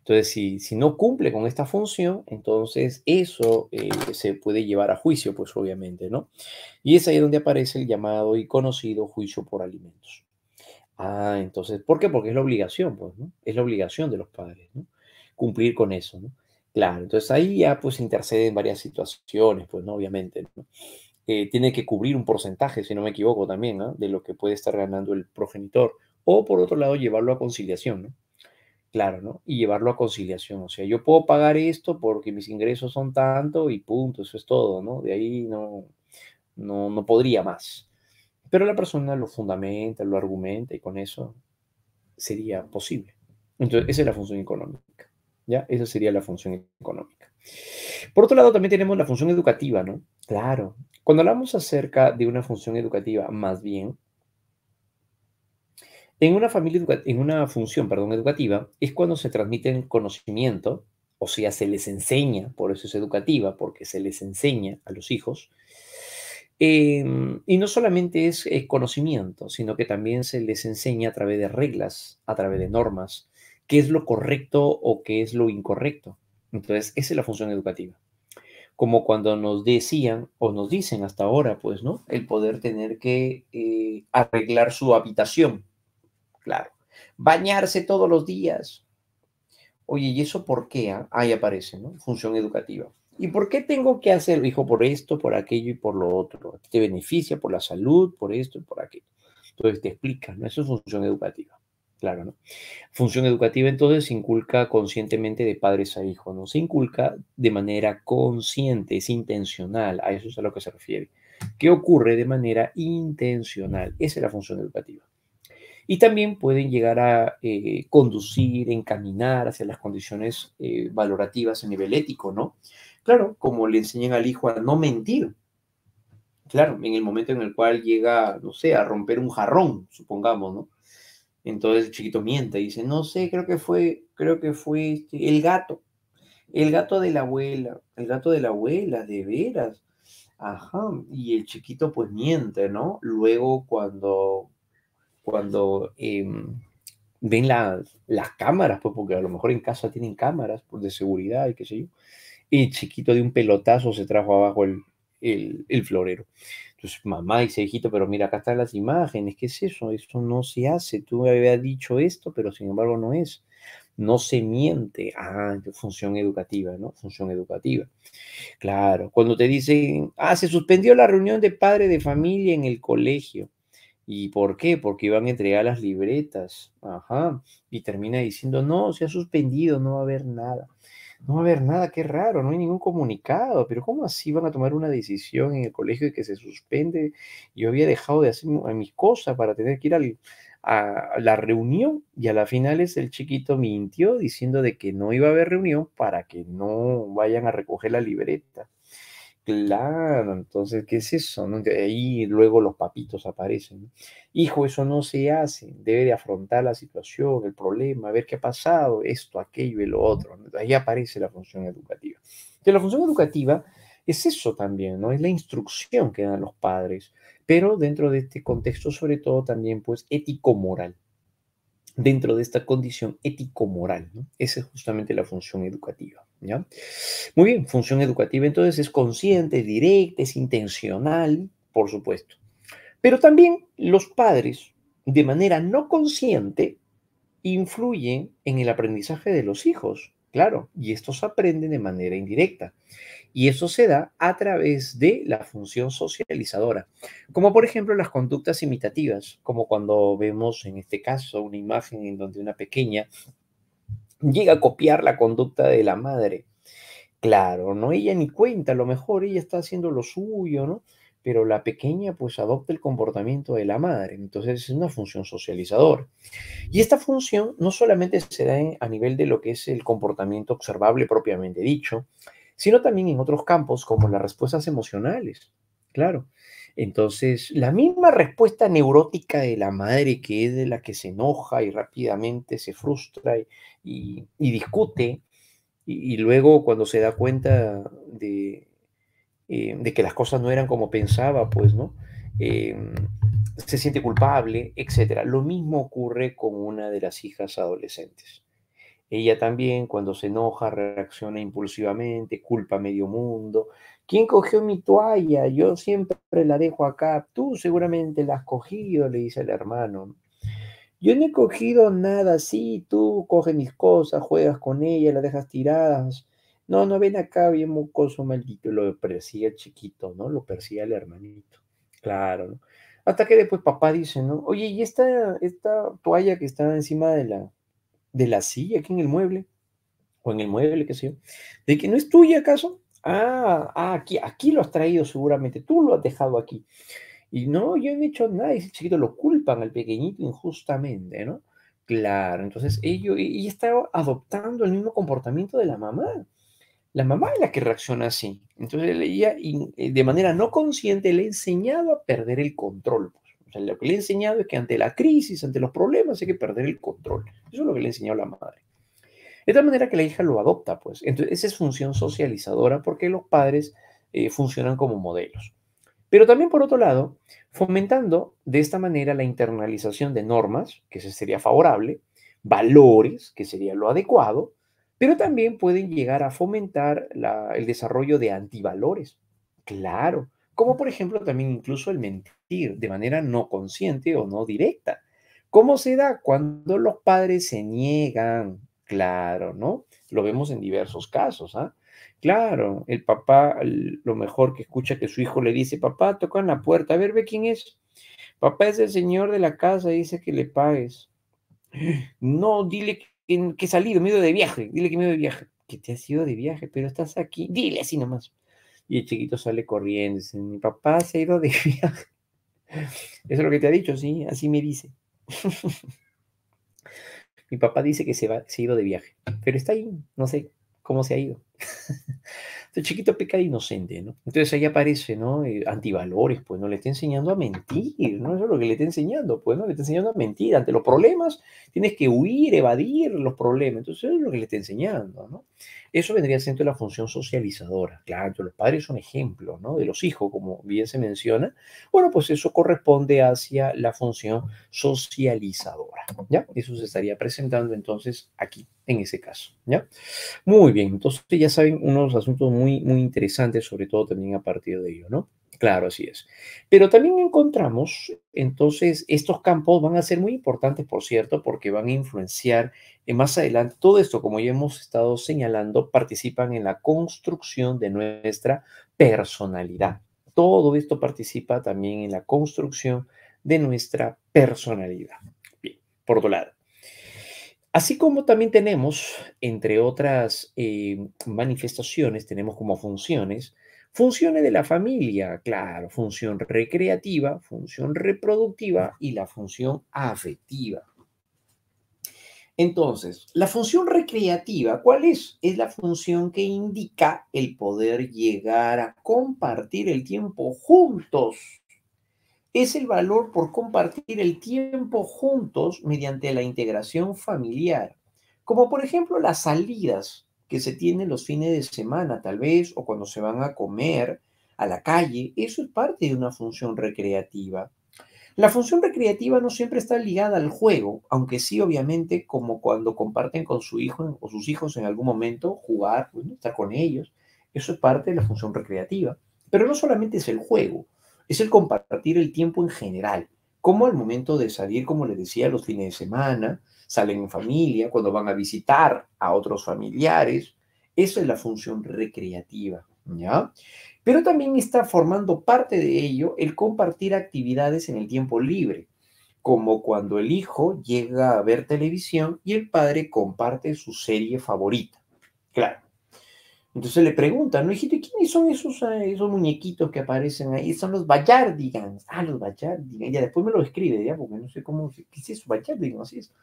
Entonces, si no cumple con esta función, entonces eso se puede llevar a juicio, pues obviamente, ¿no? Y es ahí donde aparece el llamado y conocido juicio por alimentos. Entonces, ¿por qué? Porque es la obligación, pues, ¿no? Es la obligación de los padres, ¿no? Cumplir con eso, ¿no? Claro, entonces ahí ya pues interceden varias situaciones, pues, ¿no? Obviamente, ¿no? Tiene que cubrir un porcentaje, si no me equivoco también, ¿no? De lo que puede estar ganando el progenitor. O por otro lado, llevarlo a conciliación, ¿no? Claro, ¿no? Y llevarlo a conciliación. O sea, yo puedo pagar esto porque mis ingresos son tanto y punto, eso es todo, ¿no? De ahí no podría más. Pero la persona lo fundamenta, lo argumenta y con eso sería posible. Entonces, esa es la función económica, ¿ya? Esa sería la función económica. Por otro lado, también tenemos la función educativa, ¿no? Claro. Cuando hablamos acerca de una función educativa, más bien, en una función, perdón, educativa, es cuando se transmiten conocimiento, o sea, se les enseña, por eso es educativa, porque se les enseña a los hijos. Y no solamente es conocimiento, sino que también se les enseña a través de reglas, a través de normas, qué es lo correcto o qué es lo incorrecto. Entonces, esa es la función educativa. Como cuando nos decían o nos dicen hasta ahora, pues, ¿no? El poder tener que arreglar su habitación, claro. Bañarse todos los días. Oye, ¿y eso por qué? Ahí aparece, ¿no? Función educativa. ¿Y por qué tengo que hacerlo? Hijo, por esto, por aquello y por lo otro. Te beneficia por la salud, por esto y por aquello. Entonces te explica, ¿no? Eso es función educativa. Claro, ¿no? Función educativa entonces se inculca conscientemente de padres a hijos, ¿no? Se inculca de manera consciente, es intencional, a eso es a lo que se refiere. ¿Qué ocurre de manera intencional? Esa es la función educativa. Y también pueden llegar a conducir, encaminar hacia las condiciones valorativas a nivel ético, ¿no? Claro, como le enseñan al hijo a no mentir. Claro, en el momento en el cual llega, no sé, a romper un jarrón, supongamos, ¿no? Entonces el chiquito miente y dice, no sé, creo que fue el gato de la abuela, el gato de la abuela, de veras. Ajá, y el chiquito pues miente, ¿no? Luego cuando ven las cámaras, pues porque a lo mejor en casa tienen cámaras pues, de seguridad y qué sé yo, y el chiquito de un pelotazo se trajo abajo el florero. Entonces, mamá dice, hijito, pero mira, acá están las imágenes, ¿qué es eso? Esto no se hace, tú me habías dicho esto, pero sin embargo no es. No se miente. Ah, función educativa, ¿no? Función educativa. Claro, cuando te dicen, se suspendió la reunión de padre de familia en el colegio. ¿Y por qué? Porque iban a entregar las libretas. Ajá. Y termina diciendo, no, se ha suspendido, no va a haber nada. No va a haber nada, qué raro, no hay ningún comunicado. Pero ¿cómo así van a tomar una decisión en el colegio de que se suspende? Yo había dejado de hacer mis cosas para tener que ir a la reunión y a la final es el chiquito mintió diciendo de que no iba a haber reunión para que no vayan a recoger la libreta. Claro, entonces, ¿qué es eso? ¿No? De ahí luego los papitos aparecen, ¿no? Hijo, eso no se hace, debe de afrontar la situación, el problema, ver qué ha pasado, esto, aquello y lo otro, ¿no? Ahí aparece la función educativa. Que la función educativa es eso también, ¿no? Es la instrucción que dan los padres, pero dentro de este contexto, sobre todo también, pues, ético-moral dentro de esta condición ético-moral, ¿no? Esa es justamente la función educativa, ¿ya? Muy bien, función educativa entonces es consciente, directa, es intencional, por supuesto. Pero también los padres, de manera no consciente, influyen en el aprendizaje de los hijos, claro, y estos aprenden de manera indirecta. Y eso se da a través de la función socializadora, como por ejemplo las conductas imitativas, como cuando vemos en este caso una imagen en donde una pequeña llega a copiar la conducta de la madre. Claro, ¿no? Ella ni cuenta, a lo mejor ella está haciendo lo suyo, ¿no? Pero la pequeña pues adopta el comportamiento de la madre, entonces es una función socializadora. Y esta función no solamente se da a nivel de lo que es el comportamiento observable propiamente dicho, sino también en otros campos como las respuestas emocionales. Claro. Entonces, la misma respuesta neurótica de la madre, que es de la que se enoja y rápidamente se frustra y discute, y luego cuando se da cuenta de que las cosas no eran como pensaba, pues, ¿no? Em, Se siente culpable, etcétera. Lo mismo ocurre con una de las hijas adolescentes. Ella también, cuando se enoja, reacciona impulsivamente, culpa a medio mundo. ¿Quién cogió mi toalla? Yo siempre la dejo acá. Tú seguramente la has cogido, le dice el hermano. Yo no he cogido nada así, tú coges mis cosas, juegas con ellas, las dejas tiradas. No, no, ven acá, bien mocoso, maldito. Lo persigue el chiquito, ¿no? Lo persigue el hermanito. Claro, ¿no? Hasta que después papá dice, ¿no? Oye, ¿y esta toalla que está encima de la silla aquí en el mueble, o en el mueble, qué sé yo, de que no es tuya acaso. Aquí lo has traído seguramente, tú lo has dejado aquí. Y no, yo no he hecho nada, y ese chiquito lo culpan al pequeñito injustamente, ¿no? Claro, entonces ella está adoptando el mismo comportamiento de la mamá. La mamá es la que reacciona así. Entonces ella de manera no consciente le ha enseñado a perder el control, pues. O sea, lo que le ha enseñado es que ante la crisis, ante los problemas, hay que perder el control. Eso es lo que le ha enseñado la madre. De tal manera que la hija lo adopta, pues. Entonces, esa es función socializadora porque los padres funcionan como modelos. Pero también, por otro lado, fomentando de esta manera la internalización de normas, que ese sería favorable, valores, que sería lo adecuado, pero también pueden llegar a fomentar el desarrollo de antivalores. Claro, como por ejemplo también incluso el mentir de manera no consciente o no directa. ¿Cómo se da? Cuando los padres se niegan, claro, ¿no? Lo vemos en diversos casos, ¿ah? Claro, el papá, lo mejor que escucha que su hijo le dice, papá, toca en la puerta, a ver, ve quién es. Papá es el señor de la casa, dice que le pagues. No, dile que he salido, me he ido de viaje, dile que me he ido de viaje. Que te has ido de viaje, pero estás aquí, dile así nomás. Y el chiquito sale corriendo, dice, mi papá se ha ido de viaje. Eso es lo que te ha dicho, sí, así me dice. Mi papá dice que se ha ido de viaje, pero está ahí, no sé cómo se ha ido. Este chiquito peca de inocente, ¿no? Entonces ahí aparece, ¿no? Antivalores, pues, ¿no? Le está enseñando a mentir, ¿no? Eso es lo que le está enseñando, pues, ¿no? Le está enseñando a mentir. Ante los problemas tienes que huir, evadir los problemas. Entonces eso es lo que le está enseñando, ¿no? Eso vendría siendo la función socializadora. Claro, entonces, los padres son ejemplos, ¿no? De los hijos, como bien se menciona. Bueno, pues eso corresponde hacia la función socializadora, ¿ya? Eso se estaría presentando entonces aquí, en ese caso, ¿ya? Muy bien, entonces ya saben unos asuntos muy, muy interesantes, sobre todo también a partir de ello, ¿no? Claro, así es. Pero también encontramos, entonces, estos campos van a ser muy importantes, por cierto, porque van a influenciar más adelante. Todo esto, como ya hemos estado señalando, participan en la construcción de nuestra personalidad. Todo esto participa también en la construcción de nuestra personalidad. Bien, por otro lado. Así como también tenemos, entre otras manifestaciones, tenemos como funciones de la familia, claro, función recreativa, función reproductiva y la función afectiva. Entonces, la función recreativa, ¿cuál es? Es la función que indica el poder llegar a compartir el tiempo juntos. Es el valor por compartir el tiempo juntos mediante la integración familiar, como por ejemplo las salidas que se tienen los fines de semana tal vez, o cuando se van a comer a la calle. Eso es parte de una función recreativa. La función recreativa no siempre está ligada al juego, aunque sí, obviamente, como cuando comparten con su hijo o sus hijos en algún momento, jugar, bueno, estar con ellos. Eso es parte de la función recreativa. Pero no solamente es el juego, es el compartir el tiempo en general, como al momento de salir, como les decía, los fines de semana, salen en familia, cuando van a visitar a otros familiares. Esa es la función recreativa, ¿ya? Pero también está formando parte de ello el compartir actividades en el tiempo libre, como cuando el hijo llega a ver televisión y el padre comparte su serie favorita. Claro. Entonces le preguntan, ¿no, hijito, y quiénes son esos muñequitos que aparecen ahí? Son los Bayardigans. Ah, los Bayardigans. Ya después me lo escribe, ya, porque no sé cómo, ¿qué es eso? Bayardigans, así es.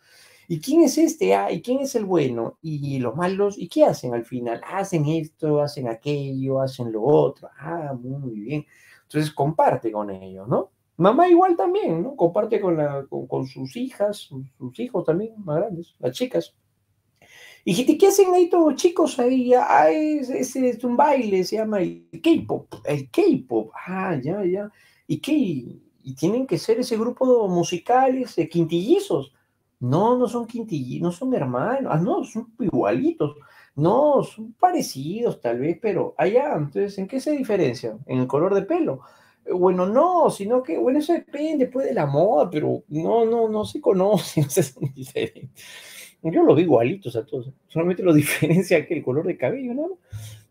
¿Y quién es este? Ah, ¿y quién es el bueno? Y los malos, ¿y qué hacen al final? Hacen esto, hacen aquello, hacen lo otro. Ah, muy bien. Entonces comparte con ellos, ¿no? Mamá igual también, ¿no? Comparte con sus hijas, sus hijos también, más grandes, las chicas. Y dijiste, ¿qué hacen ahí todos chicos ahí? Ah, es un baile, se llama el K-pop. El K-pop. Ah, ya, ya. ¿Y qué? ¿Y tienen que ser ese grupo musicales de quintillizos? No, no son quintillizos, no son hermanos. Ah, no, son igualitos. No, son parecidos tal vez, pero allá, entonces, ¿en qué se diferencian? En el color de pelo. Bueno, no, sino que, bueno, eso depende pues de la moda, pero no se conocen, o sea, son diferentes. Yo los vi igualitos a todos, solamente lo diferencia que el color de cabello, ¿no?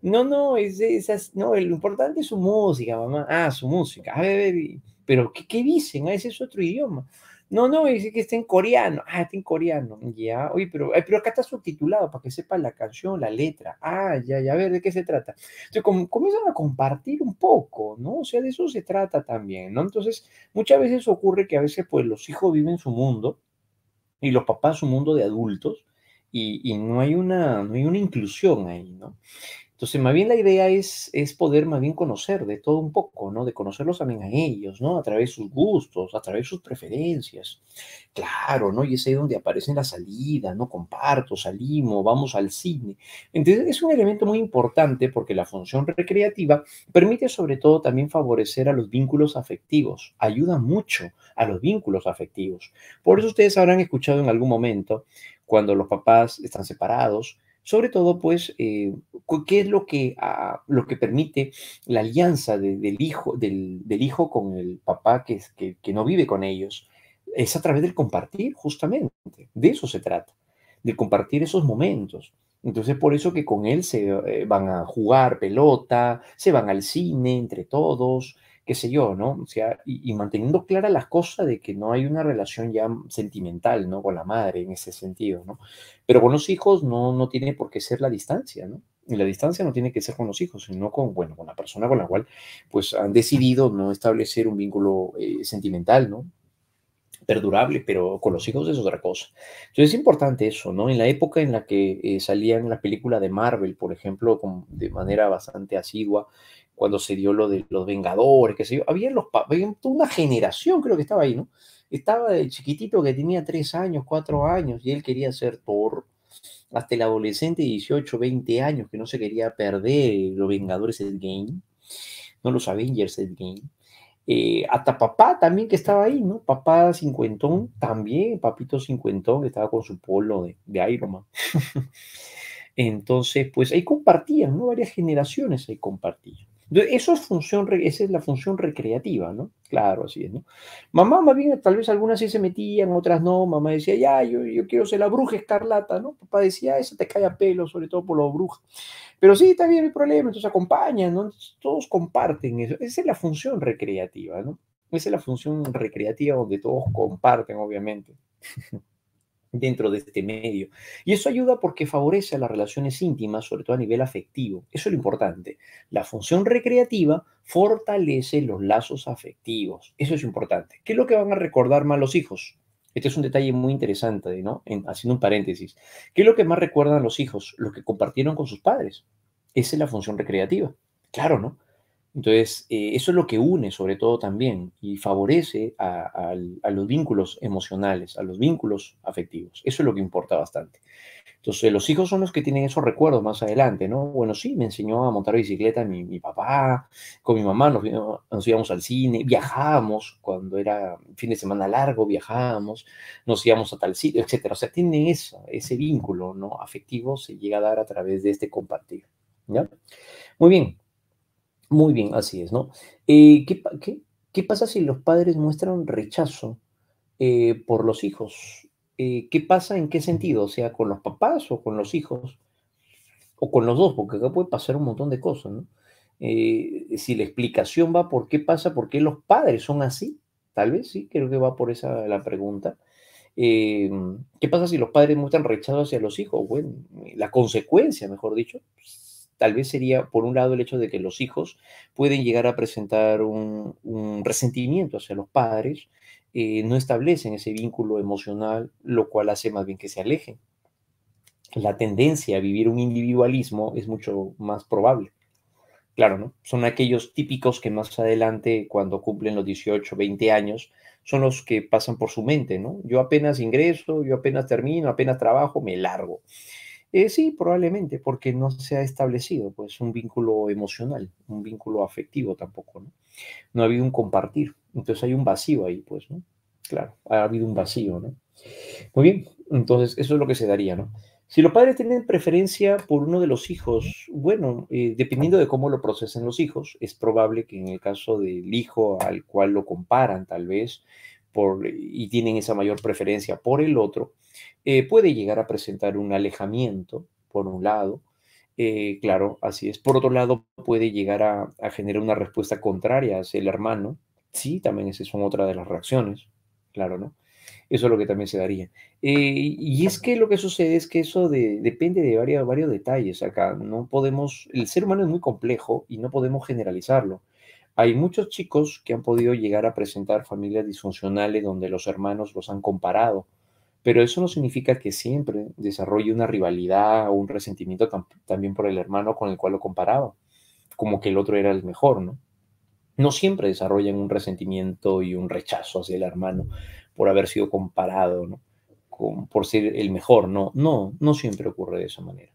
No, no, lo importante es su música, mamá. Ah, su música. A ver, pero ¿qué dicen? Ah, ese es otro idioma. No, no, dice que está en coreano. Ah, está en coreano. Ya, oye, pero acá está subtitulado para que sepa la canción, la letra. Ah, ya, ya, a ver, ¿de qué se trata? Entonces, comienzan a compartir un poco, ¿no? O sea, de eso se trata también, ¿no? Entonces, muchas veces ocurre que a veces, pues, los hijos viven su mundo y los papás un mundo de adultos y no hay una inclusión ahí, ¿no? Entonces, más bien la idea es poder más bien conocer de todo un poco, ¿no? De conocerlos también a ellos, ¿no? A través de sus gustos, a través de sus preferencias. Claro, ¿no? Y es ahí donde aparece la salida, ¿no? Comparto, salimos, vamos al cine. Entonces, es un elemento muy importante porque la función recreativa permite sobre todo también favorecer a los vínculos afectivos, ayuda mucho a los vínculos afectivos. Por eso ustedes habrán escuchado en algún momento, cuando los papás están separados, sobre todo, pues, ¿qué es lo que permite la alianza del hijo, del hijo con el papá que no vive con ellos? Es a través del compartir, justamente. De eso se trata, de compartir esos momentos. Entonces, por eso que con él se van a jugar pelota, se van al cine entre todos, qué sé yo, ¿no? O sea, y manteniendo clara las cosas de que no hay una relación ya sentimental, ¿no? Con la madre en ese sentido, ¿no? Pero con los hijos no tiene por qué ser la distancia, ¿no? Y la distancia no tiene que ser con los hijos, sino con, bueno, con la persona con la cual, pues, han decidido no establecer un vínculo sentimental, ¿no? Perdurable, pero con los hijos es otra cosa. Entonces es importante eso, ¿no? En la época en la que salían las películas de Marvel, por ejemplo, de manera bastante asidua, cuando se dio lo de los Vengadores, qué sé yo, había toda una generación, creo que estaba ahí, ¿no? Estaba el chiquitito que tenía 3 años, 4 años, y él quería ser Thor, hasta el adolescente de 18, 20 años que no se quería perder los Vengadores Endgame, no los Avengers Endgame. Hasta papá también que estaba ahí, ¿no? Papá cincuentón también, papito cincuentón que estaba con su polo de Iron Man. Entonces, pues ahí compartían, ¿no? Varias generaciones ahí compartían. Entonces, eso es esa es la función recreativa, ¿no? Claro, así es, ¿no? Mamá, más bien, tal vez algunas sí se metían, otras no. Mamá decía, ya, yo quiero ser la bruja escarlata, ¿no? Papá decía, eso te cae a pelo, sobre todo por los brujas. Pero sí, está bien el problema, entonces acompañan, ¿no? Entonces, todos comparten eso. Esa es la función recreativa, ¿no? Esa es la función recreativa donde todos comparten, obviamente, dentro de este medio. Y eso ayuda porque favorece a las relaciones íntimas, sobre todo a nivel afectivo. Eso es lo importante. La función recreativa fortalece los lazos afectivos. Eso es importante. ¿Qué es lo que van a recordar más los hijos? Este es un detalle muy interesante, ¿no? Haciendo un paréntesis. ¿Qué es lo que más recuerdan los hijos? Lo que compartieron con sus padres. Esa es la función recreativa. Claro, ¿no? Entonces, eso es lo que une sobre todo también y favorece a los vínculos emocionales, a los vínculos afectivos. Eso es lo que importa bastante. Entonces, los hijos son los que tienen esos recuerdos más adelante, ¿no? Bueno, sí, me enseñó a montar bicicleta mi papá, con mi mamá nos íbamos al cine, viajábamos cuando era fin de semana largo, viajábamos, nos íbamos a tal sitio, etcétera. O sea, tienen ese vínculo, ¿no? Afectivo se llega a dar a través de este compartir, ¿ya? Muy bien. Muy bien, así es, ¿no? ¿Qué pasa si los padres muestran rechazo por los hijos? ¿Qué pasa en qué sentido? O sea, ¿con los papás o con los hijos? O con los dos, porque acá puede pasar un montón de cosas, ¿no? Si la explicación va por qué pasa, por qué los padres son así, tal vez sí, creo que va por esa la pregunta. ¿Qué pasa si los padres muestran rechazo hacia los hijos? Bueno, la consecuencia, mejor dicho, pues, tal vez sería, por un lado, el hecho de que los hijos pueden llegar a presentar un resentimiento hacia los padres, no establecen ese vínculo emocional, lo cual hace más bien que se alejen. La tendencia a vivir un individualismo es mucho más probable. Claro, ¿no? Son aquellos típicos que más adelante, cuando cumplen los 18, 20 años, son los que pasan por su mente, ¿no? Yo apenas ingreso, yo apenas termino, apenas trabajo, me largo. Sí, probablemente, porque no se ha establecido, pues, un vínculo emocional, un vínculo afectivo tampoco, ¿no? No ha habido un compartir. Entonces hay un vacío ahí, pues, ¿no? Claro, ha habido un vacío, ¿no? Muy bien, entonces eso es lo que se daría, ¿no? Si los padres tienen preferencia por uno de los hijos, bueno, dependiendo de cómo lo procesen los hijos, es probable que en el caso del hijo al cual lo comparan, tal vez, y tienen esa mayor preferencia por el otro, puede llegar a presentar un alejamiento, por un lado. Claro, así es. Por otro lado, puede llegar a generar una respuesta contraria hacia el hermano. Sí, también esas son otra de las reacciones, claro, ¿no? Eso es lo que también se daría. Y es que lo que sucede es que eso depende de varios detalles acá. No podemos, el ser humano es muy complejo y no podemos generalizarlo. Hay muchos chicos que han podido llegar a presentar familias disfuncionales donde los hermanos los han comparado, pero eso no significa que siempre desarrolle una rivalidad o un resentimiento también por el hermano con el cual lo comparaba, como que el otro era el mejor, ¿no? No siempre desarrollan un resentimiento y un rechazo hacia el hermano por haber sido comparado, ¿no? Por ser el mejor, no, no, no siempre ocurre de esa manera.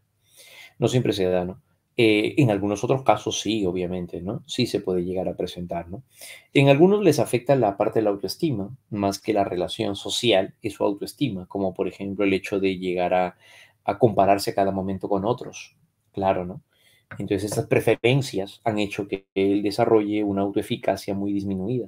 No siempre se da, ¿no? En algunos otros casos sí, obviamente, ¿no? Sí se puede llegar a presentar, ¿no? En algunos les afecta la parte de la autoestima, más que la relación social es su autoestima, como por ejemplo el hecho de llegar a compararse a cada momento con otros, claro, ¿no? Entonces esas preferencias han hecho que él desarrolle una autoeficacia muy disminuida.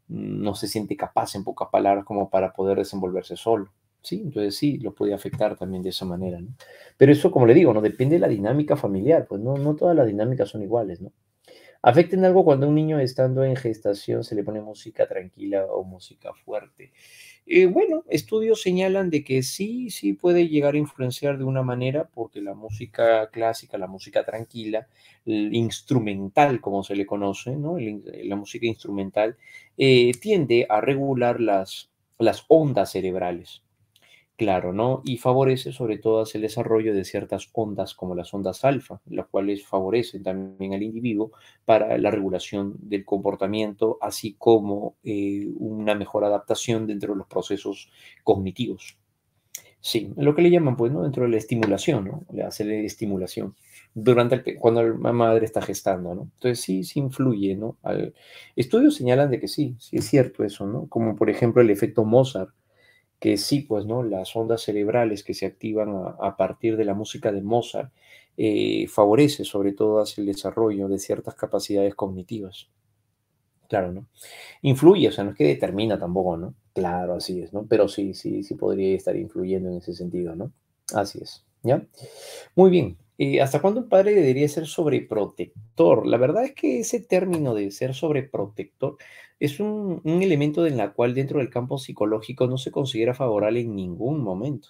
No se siente capaz, en pocas palabras, como para poder desenvolverse solo. Sí, entonces sí, lo puede afectar también de esa manera, ¿no? Pero eso, como le digo, no depende de la dinámica familiar, pues no, no todas las dinámicas son iguales, ¿no? Afecta en algo cuando a un niño estando en gestación se le pone música tranquila o música fuerte. Bueno, estudios señalan de que sí, sí puede llegar a influenciar de una manera, porque la música clásica, la música tranquila, el instrumental, como se le conoce, ¿no? La música instrumental tiende a regular las ondas cerebrales. Claro, ¿no? Y favorece sobre todo hacia el desarrollo de ciertas ondas como las ondas alfa, las cuales favorecen también al individuo para la regulación del comportamiento, así como una mejor adaptación dentro de los procesos cognitivos. Sí, lo que le llaman, pues, ¿no? Dentro de la estimulación, ¿no? Le hace la estimulación cuando la madre está gestando, ¿no? Entonces sí, sí influye, ¿no? Estudios señalan de que sí, sí es cierto eso, ¿no? Como por ejemplo el efecto Mozart que sí, pues, ¿no? Las ondas cerebrales que se activan a partir de la música de Mozart favorece sobre todo hacia el desarrollo de ciertas capacidades cognitivas. Claro, ¿no? Influye, o sea, no es que determina tampoco, ¿no? Claro, así es, ¿no? Pero sí, sí, sí podría estar influyendo en ese sentido, ¿no? Así es, ¿ya? Muy bien. ¿Hasta cuándo un padre debería ser sobreprotector? La verdad es que ese término de ser sobreprotector es un elemento en la cual dentro del campo psicológico no se considera favorable en ningún momento.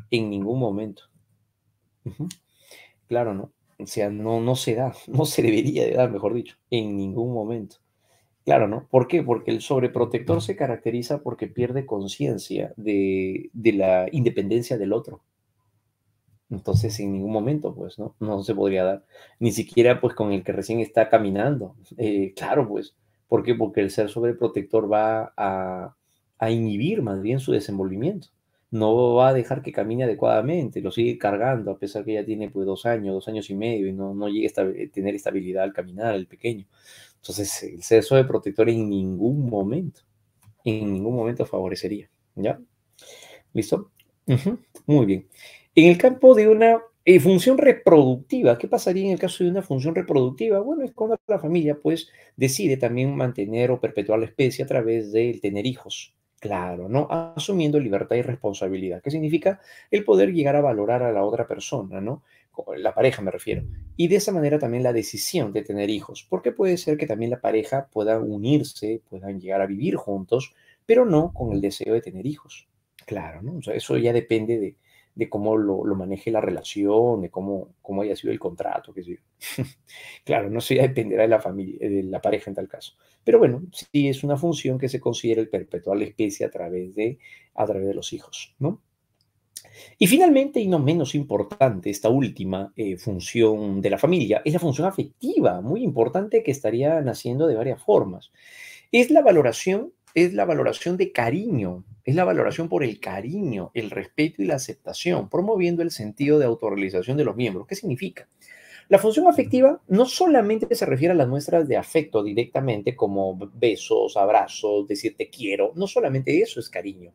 En ningún momento. Ujú. Claro, ¿no? O sea, no, no se da, no se debería de dar, mejor dicho, en ningún momento. Claro, ¿no? ¿Por qué? Porque el sobreprotector se caracteriza porque pierde conciencia de la independencia del otro. Entonces, en ningún momento, pues, ¿no? No se podría dar. Ni siquiera, pues, con el que recién está caminando. Claro, pues. ¿Por qué? Porque el ser sobreprotector va a inhibir más bien su desenvolvimiento. No va a dejar que camine adecuadamente, lo sigue cargando, a pesar que ya tiene, pues, 2 años, 2 años y medio, y no llega a tener estabilidad al caminar, el pequeño. Entonces, el ser sobreprotector en ningún momento favorecería, ¿ya? ¿Listo? Ujú, muy bien. En el campo de una función reproductiva, ¿qué pasaría en el caso de una función reproductiva? Bueno, es cuando la familia pues decide también mantener o perpetuar la especie a través del tener hijos. Claro, ¿no? Asumiendo libertad y responsabilidad. ¿Qué significa? El poder llegar a valorar a la otra persona, ¿no? La pareja me refiero. Y de esa manera también la decisión de tener hijos, porque puede ser que también la pareja pueda unirse, puedan llegar a vivir juntos, pero no con el deseo de tener hijos. Claro, ¿no? O sea, eso ya depende de cómo lo maneje la relación, de cómo haya sido el contrato, qué sé yo. Claro, no, eso ya dependerá de la familia, de la pareja en tal caso. Pero bueno, sí es una función que se considera el perpetuar la especie a través de los hijos, ¿no? Y finalmente, y no menos importante, esta última función de la familia es la función afectiva, muy importante que estaría naciendo de varias formas. Es la valoración de cariño, es la valoración por el cariño, el respeto y la aceptación, promoviendo el sentido de autorrealización de los miembros. ¿Qué significa? La función afectiva no solamente se refiere a las muestras de afecto directamente, como besos, abrazos, decir te quiero, no solamente eso es cariño.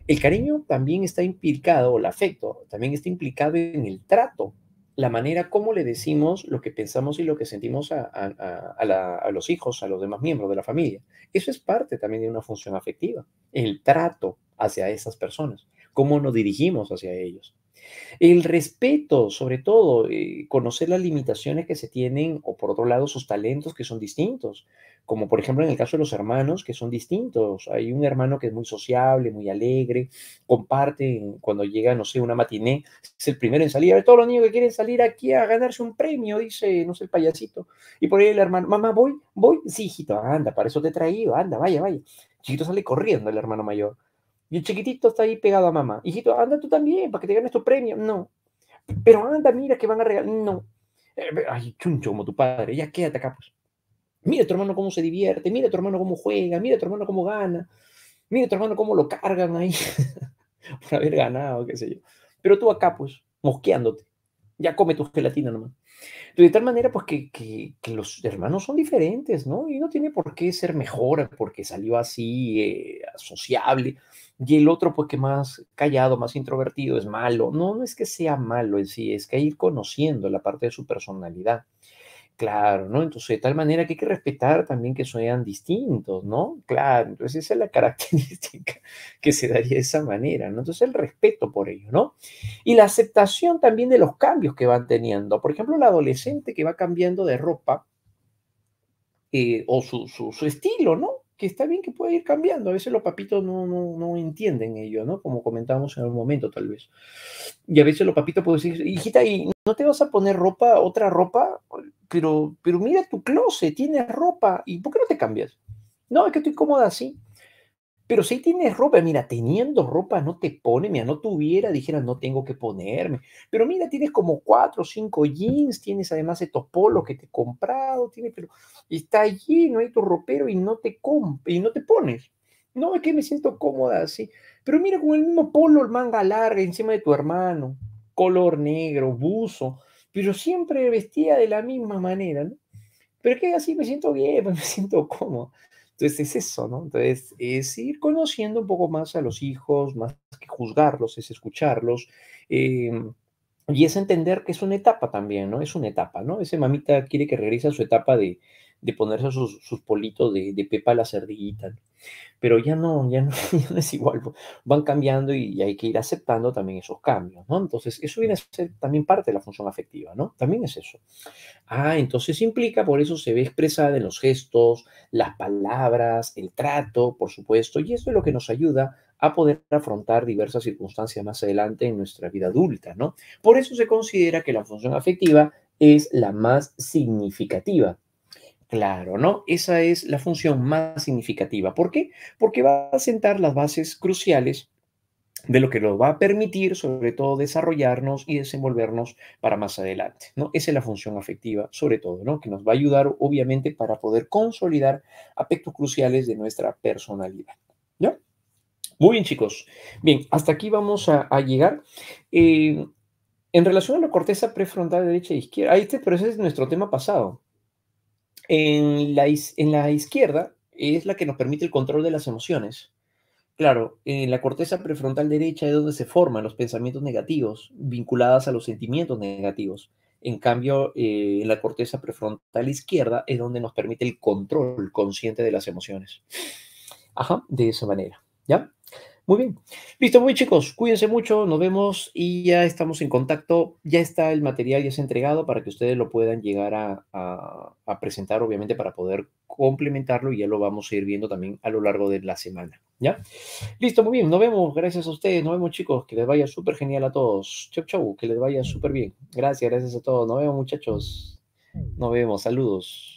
El cariño también está implicado, o el afecto también está implicado en el trato, la manera como le decimos lo que pensamos y lo que sentimos a los hijos, a los demás miembros de la familia. Eso es parte también de una función afectiva, el trato hacia esas personas, cómo nos dirigimos hacia ellos. El respeto, sobre todo, conocer las limitaciones que se tienen o por otro lado sus talentos que son distintos, como por ejemplo en el caso de los hermanos que son distintos. Hay un hermano que es muy sociable, muy alegre, comparte cuando llega, no sé, una matiné, es el primero en salir. A ver, todos los niños que quieren salir aquí a ganarse un premio, dice, no sé, el payasito. Y por ahí el hermano, mamá, voy, voy. Sí, hijito, anda, para eso te he traído, anda, vaya, vaya. Chiquito sale corriendo el hermano mayor. Y el chiquitito está ahí pegado a mamá. Hijito, anda tú también para que te ganes tu premio. No. Pero anda, mira que van a regalar. No. Ay, chuncho como tu padre. Ya quédate acá, pues. Mira a tu hermano cómo se divierte. Mira a tu hermano cómo juega. Mira a tu hermano cómo gana. Mira a tu hermano cómo lo cargan ahí por haber ganado, qué sé yo. Pero tú acá, pues, mosqueándote. Ya come tu gelatina nomás. De tal manera, pues, que los hermanos son diferentes, ¿no? Y no tiene por qué ser mejor porque salió así, sociable, y el otro, pues, que más callado, más introvertido, es malo. No, no es que sea malo en sí, es que hay que ir conociendo la parte de su personalidad. Claro, ¿no? Entonces, de tal manera que hay que respetar también que sean distintos, ¿no? Claro, entonces esa es la característica que se daría de esa manera, ¿no? Entonces el respeto por ello, ¿no? Y la aceptación también de los cambios que van teniendo. Por ejemplo, la adolescente que va cambiando de ropa o su estilo, ¿no? Que está bien que puede ir cambiando. A veces los papitos no entienden ello, ¿no? Como comentábamos en algún momento, tal vez. Y a veces los papitos pueden decir, hijita, ¿y no te vas a poner ropa, otra ropa? Pero mira tu closet, tienes ropa. ¿Y por qué no te cambias? No, es que estoy cómoda así. Pero si tienes ropa, mira, teniendo ropa no te pone, mira, no tuviera, dijera, no tengo que ponerme. Pero mira, tienes como 4 o 5 jeans, tienes además estos polos que te he comprado, tienes, pero está allí, no hay tu ropero y y no te pones. No, es que me siento cómoda así. Pero mira, con el mismo polo, el manga larga encima de tu hermano, color negro, buzo, pero siempre vestía de la misma manera, ¿no? Pero que así me siento bien, pues me siento cómodo. Entonces es eso, ¿no? Entonces es ir conociendo un poco más a los hijos, más que juzgarlos, es escucharlos. Y es entender que es una etapa también, ¿no? Es una etapa, ¿no? Ese mamita quiere que regrese a su etapa de ponerse sus politos de Pepa la cerdillita, ¿no? Pero ya no, ya no es igual, pues, van cambiando y hay que ir aceptando también esos cambios, ¿no? Entonces, eso viene a ser también parte de la función afectiva, ¿no? También es eso. Entonces implica, por eso se ve expresada en los gestos, las palabras, el trato, por supuesto, y esto es lo que nos ayuda a poder afrontar diversas circunstancias más adelante en nuestra vida adulta, ¿no? Por eso se considera que la función afectiva es la más significativa. Claro, ¿no? Esa es la función más significativa. ¿Por qué? Porque va a sentar las bases cruciales de lo que nos va a permitir, sobre todo, desarrollarnos y desenvolvernos para más adelante, ¿no? Esa es la función afectiva, sobre todo, ¿no? Que nos va a ayudar, obviamente, para poder consolidar aspectos cruciales de nuestra personalidad, ¿ya? Muy bien, chicos. Bien, hasta aquí vamos a llegar. Eh, en relación a la corteza prefrontal derecha e izquierda, pero ese es nuestro tema pasado. En la izquierda es la que nos permite el control de las emociones. Claro, en la corteza prefrontal derecha es donde se forman los pensamientos negativos vinculados a los sentimientos negativos. En cambio, en la corteza prefrontal izquierda es donde nos permite el control consciente de las emociones. Ajá, de esa manera. ¿Ya? Muy bien. Listo, muy bien, chicos. Cuídense mucho, nos vemos y ya estamos en contacto. Ya está el material, ya se ha entregado para que ustedes lo puedan llegar a presentar, obviamente, para poder complementarlo y ya lo vamos a ir viendo también a lo largo de la semana. ¿Ya? Listo, muy bien. Nos vemos. Gracias a ustedes. Nos vemos, chicos. Que les vaya súper genial a todos. Chau, chau. Que les vaya súper bien. Gracias, gracias a todos. Nos vemos, muchachos. Nos vemos. Saludos.